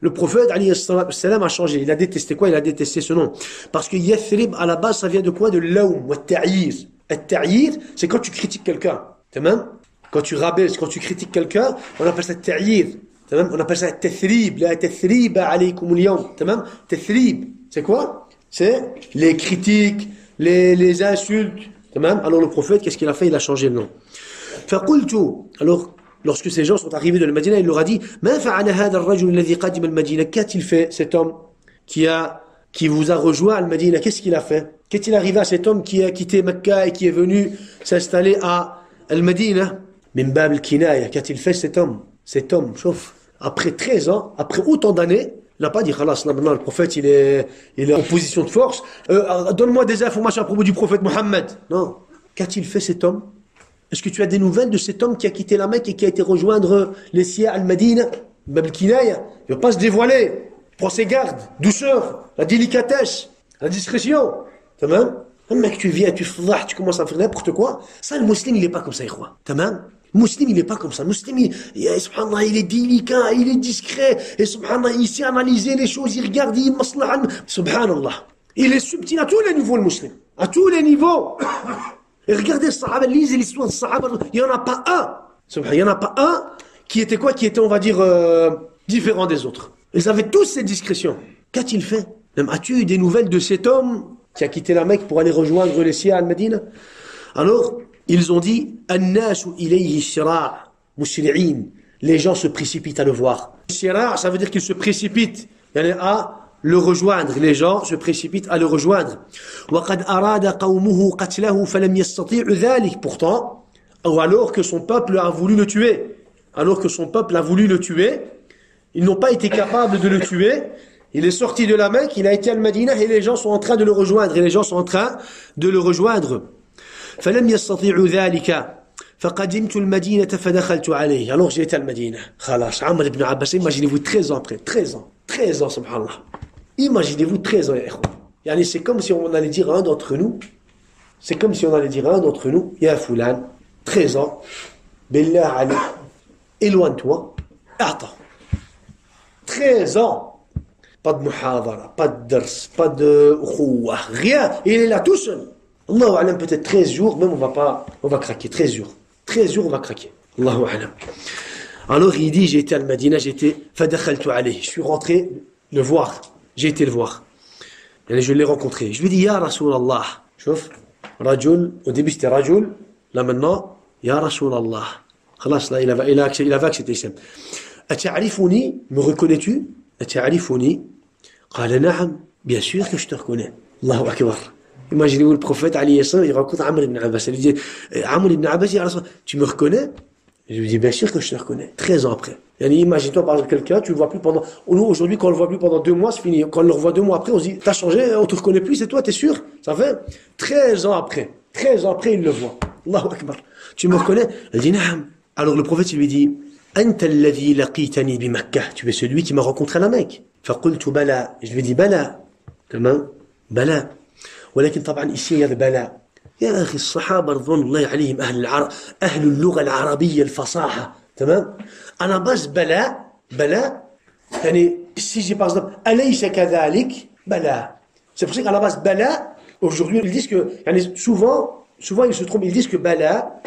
le prophète alayhi salam a changé. Il a détesté quoi? Il a détesté ce nom. Parce que Yathrib, à la base, ça vient de quoi? De l'aum, wa ta'yir. At-ta'yir, c'est quand tu critiques quelqu'un. Tamam? Quand tu rabaisses, quand tu critiques quelqu'un, on appelle ça ta'yir. Tamam? On appelle ça tathrib. La tathrib alaykum al-yawm. Tamam? Tathrib. C'est quoi? C'est les critiques, les insultes. Tamam? Alors le prophète, qu'est-ce qu'il a fait? Il a changé le nom. Faqultu. Alors, lorsque ces gens sont arrivés de la Madina, il leur a dit, qu'a-t-il fait, cet homme qui vous a rejoint à Al-Madina? Qu'est-ce qu'il a fait? Qu'est-il arrivé à cet homme qui a quitté Mecca et qui est venu s'installer à Al-Madina? Min bab al-kinaya. Qu'a-t-il fait cet homme? Cet homme, chauffe, après 13 ans, après autant d'années, il n'a pas dit, khalas, maintenant le prophète, il est en position de force. Donne-moi des informations à propos du prophète Mohammed. Non. Qu'a-t-il fait cet homme? Est-ce que tu as des nouvelles de cet homme qui a quitté la Mecque et qui a été rejoindre les siens Al-Madina? Bab al-Kinaya. Il ne va pas se dévoiler. Prends ses gardes. Douceur. La délicatesse. La discrétion. Tamam? Un mec, tu viens, tu commences à faire n'importe quoi. Ça, le musulman, il n'est pas comme ça, ikhwa. Tamam? Le musulman, il n'est pas comme ça. Le musulman, subhanallah, il est délicat, il est discret. Et subhanallah, il sait analyser les choses, il regarde, il maslaha. Subhanallah. Il est subtil à tous les niveaux, le musulman. À tous les niveaux. Et regardez, les Sahaba, lisez l'histoire des Sahaba, il n'y en a pas un. Il n'y en a pas un qui était quoi? Qui était, on va dire, différent des autres. Ils avaient tous cette discrétion. Qu'a-t-il fait? Même, as-tu eu des nouvelles de cet homme qui a quitté la Mecque pour aller rejoindre les siens à Al-Madina? Alors, ils ont dit, An-nasu ilayhi shira' musri'in. Les gens se précipitent à le voir. Shira', ça veut dire qu'ils se précipitent à le rejoindre. Les gens se précipitent à le rejoindre. Pourtant, ou alors que son peuple a voulu le tuer. Ils n'ont pas été capables de le tuer. Il est sorti de la Mecque, il a été à Al-Madina et les gens sont en train de le rejoindre. Alors j'ai été à Al-Madina. Khalas, Amr ibn Abbas, imaginez-vous 13 ans après. 13 ans, subhanallah. Imaginez-vous 13 ans, yani c'est comme si on allait dire à un d'entre nous, Ya Fulan, 13 ans, Billah Ali, éloigne-toi, attends. 13 ans, pas de muhadara, pas de dars, pas de ukhuwa, rien, il est là tout seul. Allahu alam, peut-être 13 jours, même on va craquer, 13 jours. 13 jours, on va craquer. Allahu alam. Alors il dit, j'ai été à Al-Madina, fadakhaltu alayhi, je suis rentré le voir. J'ai été le voir. Et je l'ai rencontré. Je lui ai dit, Ya Rasulallah. Chouf, Rajul, au début c'était Rajul. Là maintenant, Ya Rasulallah. Khalas, là, il avait accepté l'islam. Ata'arifuni, me reconnais-tu? Ata'arifuni? Qala na'am, bien sûr que je te reconnais. Allahu Akbar. Imaginez-vous le prophète, alayhi salam, il rencontre Amr ibn Abbas. Il lui dit, Amr ibn Abbas, il dit, tu me reconnais? Je lui dis, bien sûr que je te reconnais. 13 ans après. Imagine-toi, par exemple, quelqu'un, tu le vois plus pendant, nous, aujourd'hui, quand on le voit plus pendant 2 mois, c'est fini. Quand on le revoit 2 mois après, on se dit, t'as changé, on te reconnaît plus, c'est toi, t'es sûr? Ça fait 13 ans après. 13 ans après, il le voit. Allahu Akbar. Tu me reconnais? Il dit, Naam. Alors le prophète, il lui dit, Anta alladhi laqitani bi Makkah. Tu es celui qui m'a rencontré à la Mecque. Faqultu bala. Je lui dis, bala. Comment? Bala. ولكن طبعا ici il y a le bala. يا أخي الصحابة رضوان الله عليهم أهل اللغة العربية الفصاحة تمام أنا بس بلا يعني si j'ai par exemple أليس كذلك بلا c'est pour ça qu'à la base bala aujourd'hui ils disent que souvent ils se trompent ils disent que bala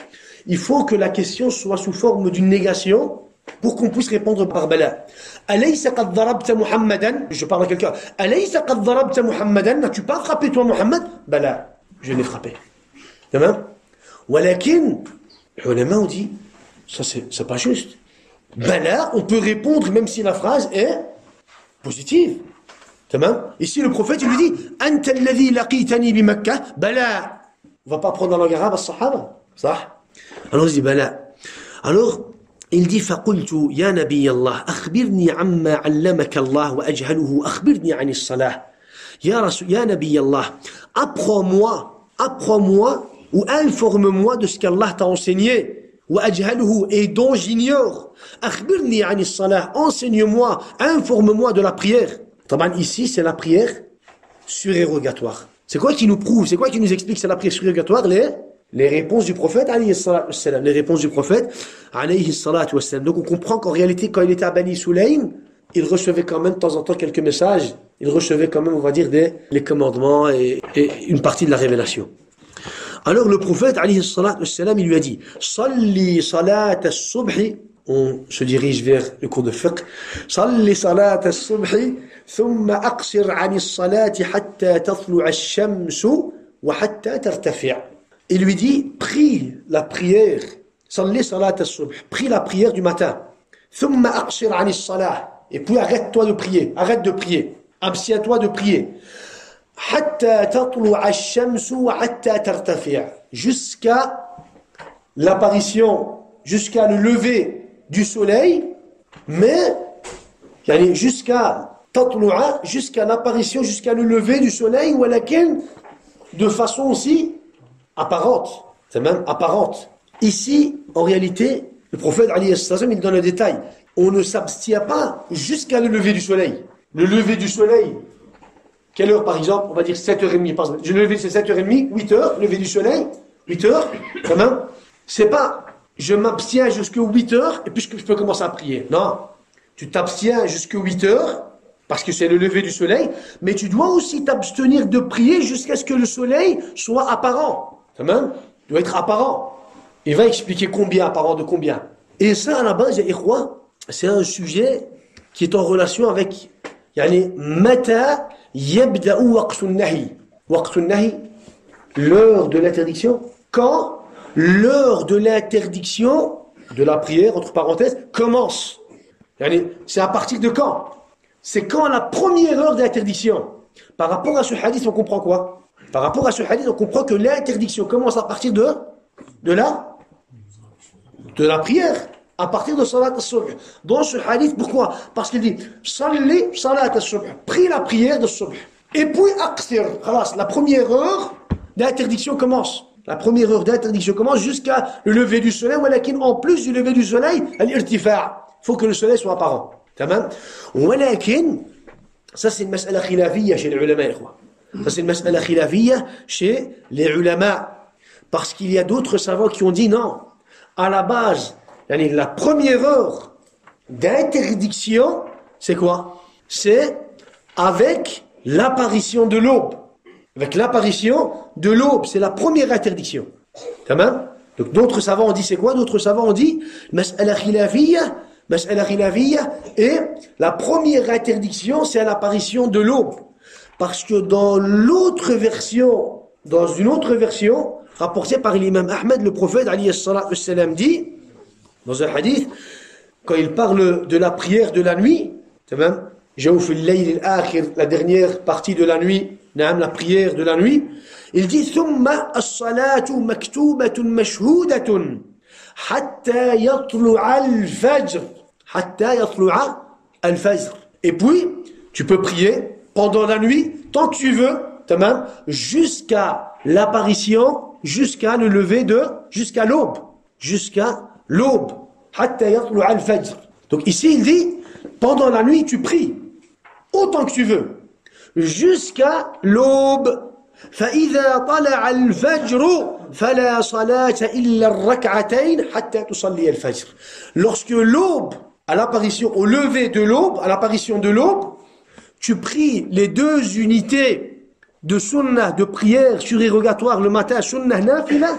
il faut que la question soit sous forme d'une négation pour qu'on puisse répondre par bala. أليس قد ضربت محمدا? Je parle à quelqu'un. أليس قد ضربت محمدا? N'as-tu pas frappé toi Mohammed? Bala, je l'ai frappé. تمام؟ ولكن les ulama ont dit ça c'est pas juste. Bala, on peut répondre même si la phrase est positive. تمام؟ Ici le prophète il lui dit أنت الذي لقيتني بمكة بلا. On va pas prendre la langue arabe à Sahaba, صح? Alors il dit bala. Alors il dit فقلت يا نبي الله أخبرني عما علمك الله وأجهله أخبرني عن الصلاة يا نبي الله apprends-moi ou informe-moi de ce qu'Allah t'a enseigné وأجهله et dont j'ignore أخبرني عن الصلاة enseigne-moi informe-moi de la prière. طبعا ici c'est la prière surérogatoire. C'est quoi qui nous prouve, c'est quoi qui nous explique c'est la prière surérogatoire? Les réponses du prophète, alayhi salatu wassalam. Les réponses du prophète, alayhi salatu wassalam. Donc on comprend qu'en réalité, quand il était à Bani Sulaym, il recevait quand même de temps en temps quelques messages. Il recevait quand même, on va dire, les commandements et une partie de la révélation. Alors le prophète, alayhi salatu wassalam, il lui a dit, Salli salat as-subhi. On se dirige vers le cours de fiqh. Salli salat as-subhi, thumma aqsir 'ani as-salati hatta tatlu'a ash-shamsu wa hatta tartafi'. Il lui dit, prie la prière, salli salat as-subh, prie la prière du matin. Thumma aqsir 'ani as-salah, et puis arrête de prier, abstiens-toi de prier. Hatta tatlu'a ash-shamsu wa hatta tartafi', jusqu'à l'apparition, jusqu'à le lever du soleil, mais jusqu'à tatlu'a, jusqu'à l'apparition, jusqu'à le lever du soleil, walakin de façon aussi apparente, c'est même apparente. Ici, en réalité, le prophète alayhi salam, il donne un détail. On ne s'abstient pas jusqu'à le lever du soleil. Le lever du soleil, quelle heure par exemple? On va dire 7h30 par exemple. Le lever c'est 7h30, 8h, lever du soleil, 8h, quand même. C'est pas, je m'abstiens jusqu'à 8h et puis je peux commencer à prier. Non, tu t'abstiens jusqu'à 8h parce que c'est le lever du soleil, mais tu dois aussi t'abstenir de prier jusqu'à ce que le soleil soit apparent. Tamam, doit être apparent. Il va expliquer combien, apparent de combien. Et ça, à la base, c'est un sujet qui est en relation avec mata yabda'u waqtun nahi. Waqtun nahi, l'heure de l'interdiction. Quand l'heure de l'interdiction de la prière, entre parenthèses, commence. C'est à partir de quand? C'est quand la première heure de l'interdiction. Par rapport à ce hadith, on comprend quoi? Par rapport à ce hadith, on comprend que l'interdiction commence à partir de la prière, à partir de salat as-subh. Dans ce hadith, pourquoi? Parce qu'il dit Salli salat as-subh, prie la prière de subh. Et puis aqsir, la première heure d'interdiction commence. La première heure d'interdiction commence jusqu'à le lever du soleil, walakin en plus du lever du soleil, al-irtifa'. Il faut que le soleil soit apparent. Tamam? Walakin, ça c'est une mas'ala khilafiyya chez les ulama. Ça c'est une mas'ala khilafiyya chez les ulama. Parce qu'il y a d'autres savants qui ont dit non. À la base, la première heure d'interdiction, c'est quoi? C'est avec l'apparition de l'aube. Avec l'apparition de l'aube, c'est la première interdiction. Tamam? Donc d'autres savants ont dit c'est quoi? D'autres savants ont dit mas'ala khilafiyya, et la première interdiction, c'est à l'apparition de l'aube. Parce que dans une autre version, rapportée par l'imam Ahmed, le prophète alayhi salatu wassalam dit, dans un hadith, quand il parle de la prière de la nuit, tamam, Jawf al-layl al-akhir, la dernière partie de la nuit, la prière de la nuit, il dit thumma as-salatu maktubatun mashhudatun hatta yatlu'a al-fajr, hatta yatlu'a al-fajr. Et puis tu peux prier pendant la nuit tant que tu veux, tamam, jusqu'à l'apparition, jusqu'à le lever jusqu'à l'aube, hatta yatlu'a al-fajr. Donc ici il dit pendant la nuit tu pries autant que tu veux jusqu'à l'aube. فإذا طلع الفجر فلا صلاة إلا الركعتين حتى تصلي الفجر. Lorsque l'aube, à l'apparition, au lever de l'aube, à l'apparition de l'aube, tu pries les deux unités de sunnah, de prière surérogatoire le matin, sunnah nafila,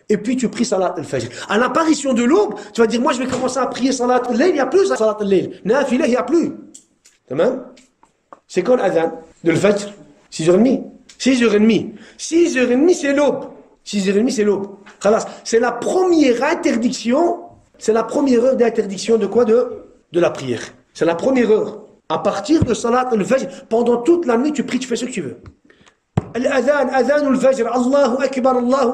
et puis tu pries salat al-fajr. À l'apparition de l'aube, tu vas dire, moi je vais commencer à prier salat al-layl, il n'y a plus salat al-layl. Nafila, il n'y a plus. Tamam? C'est quand l'adhan de l'fajr? 6h30. 6h30. 6h30, c'est l'aube. 6h30, c'est l'aube. C'est la première interdiction, c'est la première heure d'interdiction de quoi? De la prière. C'est la première heure. À partir de salat al-fajr, pendant toute la nuit, tu pries, tu fais ce que tu veux. L'adhan, adhan al-fajr, Allahu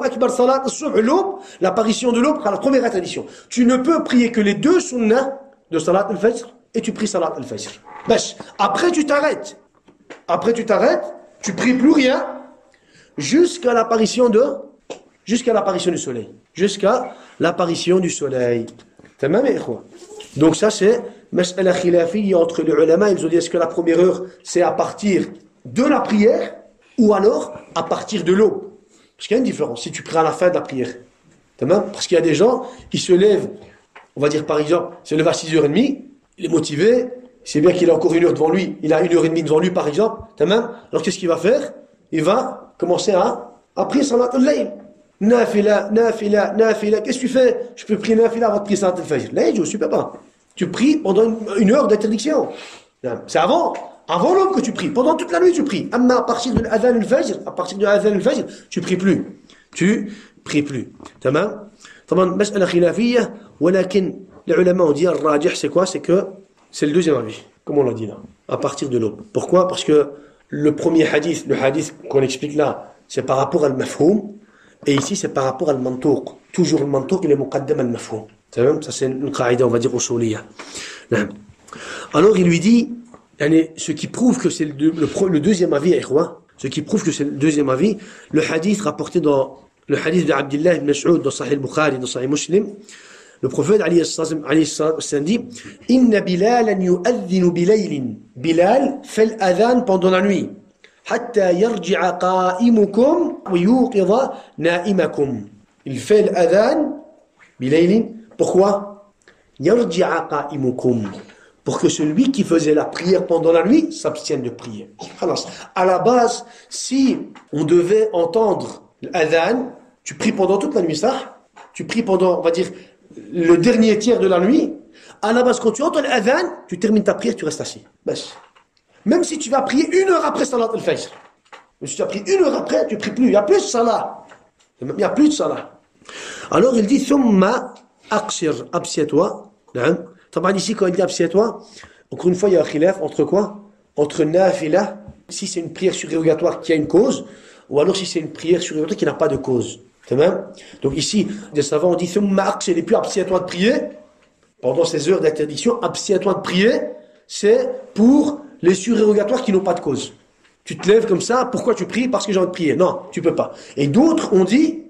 Akbar, salat al-subh, l'aube, l'apparition de l'aube, c'est la première interdiction. Tu ne peux prier que les deux sunnahs de salat al-fajr et tu pries salat al-fajr. Après tu t'arrêtes. Tu pries plus rien jusqu'à l'apparition du soleil. Jusqu'à l'apparition du soleil. Tamam ya ikhwa. Donc ça c'est mas'ala khilafiyya entre les ulama. Ils ont dit est-ce que la première heure c'est à partir de la prière ou alors à partir de l'aube. Parce qu'il y a une différence si tu pries à la fin de la prière. Tamam. Parce qu'il y a des gens qui se lèvent, on va dire par exemple, se lèvent à 6h30, il est motivé, c'est bien qu'il a encore une heure devant lui, il a 1h30 devant lui par exemple, tamam. Alors qu'est-ce qu'il va faire? Il va commencer à prier salat al-layl. Nafila, qu'est-ce que tu fais? Je peux prier nafila avant de prier salat al-fajr. Là, je ne suis pas. Tu pries pendant une heure d'interdiction. C'est avant l'aube que tu pries. Pendant toute la nuit, tu pries. Amma à partir de l'adhan al-fajr, tu pries plus. Tamam. طبعا مسألة خلافية ولكن les ulama ont dit al-rajih c'est quoi? C'est que c'est le deuxième avis, comme on l'a dit là, à partir de l'aube. Pourquoi? Parce que le premier hadith, le hadith qu'on explique là, c'est par rapport à al-mafhoum, et ici c'est par rapport à al-mantuq. Toujours le mantuq, il est muqaddam al-mafhoum. Ça c'est une qaïda, on va dire, usuliyya. Alors il lui dit, ce qui prouve que c'est le deuxième avis, ce qui prouve que c'est le deuxième avis, le hadith rapporté dans le hadith de Abdullah ibn Mas'ud dans Sahih al-Bukhari, dans Sahih Muslim, le prophète alayhi sallam dit Inna Bilalan yu'adhinu bilaylin. Bilal fait l'adhan pendant la nuit. Hatta yarji'a qa'imukum wa yuqidha na'imakum. Il fait l'adhan bilaylin. Pourquoi? Yarji'a qa'imukum. Pour que celui qui faisait la prière pendant la nuit s'abstienne de prier. À la base, si on devait entendre l'adhan, tu pries pendant toute la nuit, ça? Tu pries pendant, on va dire, le dernier tiers de la nuit. À la base, quand tu entends l'adhan, tu termines ta prière, tu restes assis. Même si tu vas prier 1 heure après salat al-fajr. Mais si tu as pris 1 heure après, tu ne pries plus. Il n'y a plus de salat. Il n'y a plus de salat. Alors il dit Thumma aqsir, absieds-toi. Ici, quand il dit absieds-toi, encore une fois, il y a un khilaf entre quoi? Entre nafila, si c'est une prière surérogatoire qui a une cause, ou alors si c'est une prière surérogatoire qui n'a pas de cause. Donc ici, des savants ont dit Thumma aqsir, et puis absieds-toi de prier. Pendant ces heures d'interdiction, absieds-toi de prier, c'est pour les surérogatoires qui n'ont pas de cause. Tu te lèves comme ça, pourquoi tu pries? Parce que j'ai envie de prier. Non, tu peux pas. Et d'autres ont dit,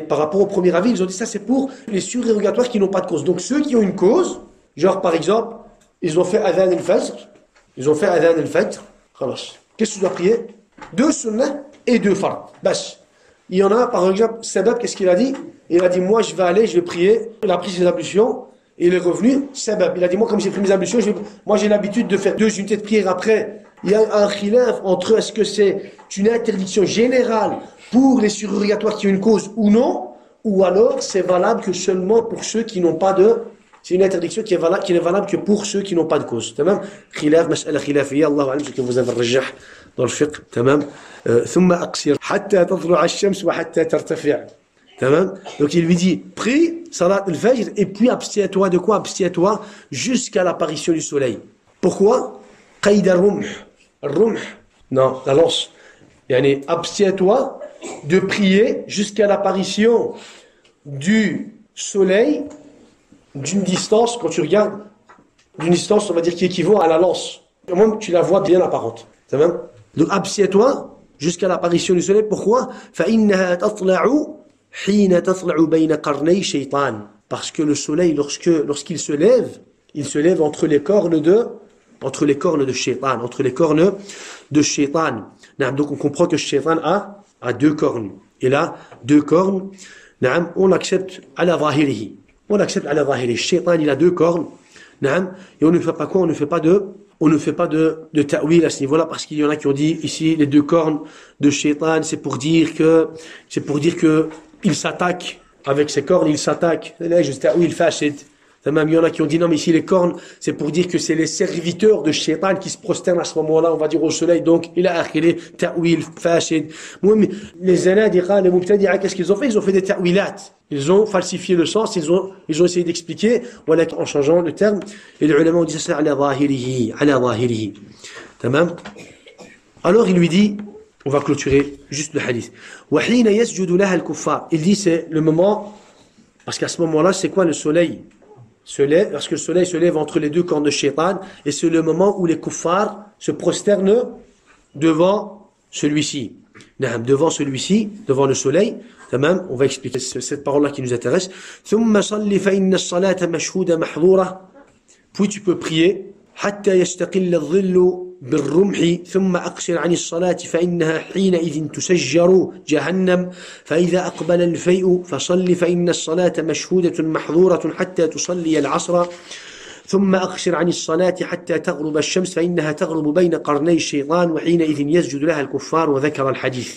par rapport au premier avis, ils ont dit ça c'est pour les surérogatoires qui n'ont pas de cause. Donc ceux qui ont une cause, genre par exemple, ils ont fait adhan al-fajr, qu'est-ce que tu dois prier? 2 sunnah et 2 fard. Il y en a par exemple, Sabab, qu'est-ce qu'il a dit? Il a dit moi je vais prier, il a pris ses ablutions, et il est revenu, Sabab. Il a dit moi comme j'ai pris mes ablutions, moi j'ai l'habitude de faire 2 unités de prière après. Il y a un khilaf entre est-ce que c'est une interdiction générale pour les surérogatoires qui ont une cause ou non, ou alors c'est valable que seulement pour ceux qui n'ont pas de... C'est une interdiction qui n'est valable que pour ceux qui n'ont pas de cause. Tamam? Khilaf, mas'ala khilafiyya, Allahu a'lam, ce que vous avez rajah dans le fiqh. Tamam? Thumma aqsir, hatta tadlu'a ash-shams wa hatta tartafi'. Tamam. Donc il lui dit, prie, salat al-fajr, et puis abstiens-toi de quoi? Abstiens-toi jusqu'à l'apparition du soleil. Pourquoi? Qaïd al-rumh. Al-rumh. Non, la lance. Yani, abstiens-toi de prier jusqu'à l'apparition du soleil d'une distance, quand tu regardes, d'une distance, on va dire, qui équivaut à la lance. Au moins, tu la vois bien apparente. Tamam. Donc abstiens-toi jusqu'à l'apparition du soleil. Pourquoi? فَإِنَّهَا تَطْلَعُ حين تطلع بين قرني شيطان. Parce que le soleil, lorsqu'il se lève, il se lève entre les cornes de shaitan, entre les cornes de shaitan. Donc on comprend que shaitan a deux cornes. Et là, deux cornes, on l'accepte à la zahirihi. On l'accepte à la zahirihi. Shaitan, il a deux cornes. Et on ne fait pas quoi? On ne fait pas de ta'wil à ce niveau-là, parce qu'il y en a qui ont dit ici les deux cornes de shaitan, c'est pour dire que il s'attaque avec ses cornes, il s'attaque. Là, je ta'wil fashid. Même il y en a qui ont dit non, mais ici les cornes, c'est pour dire que c'est les serviteurs de shaitan qui se prosternent à ce moment-là, on va dire au soleil. Donc, il a akhili ta'wil fashid. Les zanadiqa, les mubtadi'a, qu'est-ce qu'ils ont fait? Ils ont fait des ta'wilat. Ils ont falsifié le sens, ils ont essayé d'expliquer, voilà, en changeant le terme. Et les ulama ont dit ça, ala zahirihi. Tamam. Alors, il lui dit, on va clôturer juste le hadith. وَحِينَ يَسْجُدُ لَهَا الْكُفَّارِ. Il dit, c'est le moment, parce qu'à ce moment-là, c'est quoi? Le soleil se lève, parce que le soleil se lève entre les deux cornes de shaitan, et c'est le moment où les kuffars se prosternent devant celui-ci. Devant le soleil. Tamam, on va expliquer cette parole-là qui nous intéresse. ثُمَّ صَلِّ فَإِنَّ الصَّلَاةَ مَشْهُودَ مَحْظُورَةً. Puis tu peux prier. حتى يستقل الظل بالرمح ثم أقصر عن الصلاة فإنها حينئذ تسجر جهنم فإذا أقبل الفيء فصل فإن الصلاة مشهودة محظورة حتى تصلي العصر ثم أقصر عن الصلاة حتى تغرب الشمس فإنها تغرب بين قرني الشيطان وحينئذ يسجد لها الكفار وذكر الحديث.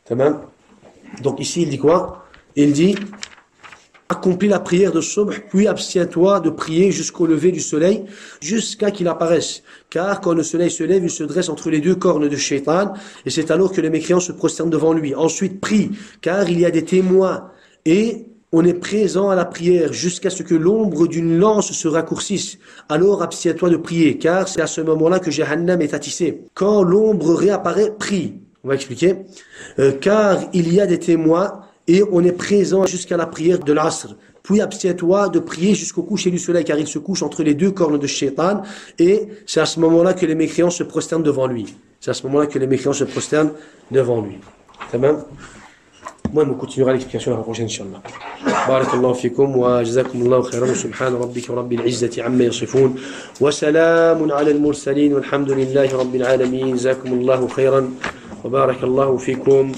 تمام. Donc ici il dit quoi? Il dit accomplis la prière de Subh, puis abstiens-toi de prier jusqu'au lever du soleil, jusqu'à qu'il apparaisse. Car quand le soleil se lève, il se dresse entre les deux cornes de Shaitan, et c'est alors que les mécréants se prosternent devant lui. Ensuite, prie, car il y a des témoins, et on est présent à la prière jusqu'à ce que l'ombre d'une lance se raccourcisse. Alors abstiens-toi de prier, car c'est à ce moment-là que Jahannam est attissé. Quand l'ombre réapparaît, prie. On va expliquer. Car il y a des témoins, et on est présent jusqu'à la prière de l'Asr. Puis abstiens-toi de prier jusqu'au coucher du soleil, car il se couche entre les deux cornes de Shaitan, et c'est à ce moment-là que les mécréants se prosternent devant lui. Tamam. Moi, on continuera l'explication la prochaine, Inch'Allah. Barakallahu fikum wa jazakumullahu khairan, subhana rabbika rabbil izzati amma yasifun, wa salamun ala al-mursalin, walhamdulillahi rabbil alamin, jazakumullahu khairan, wa barakallahu fikum.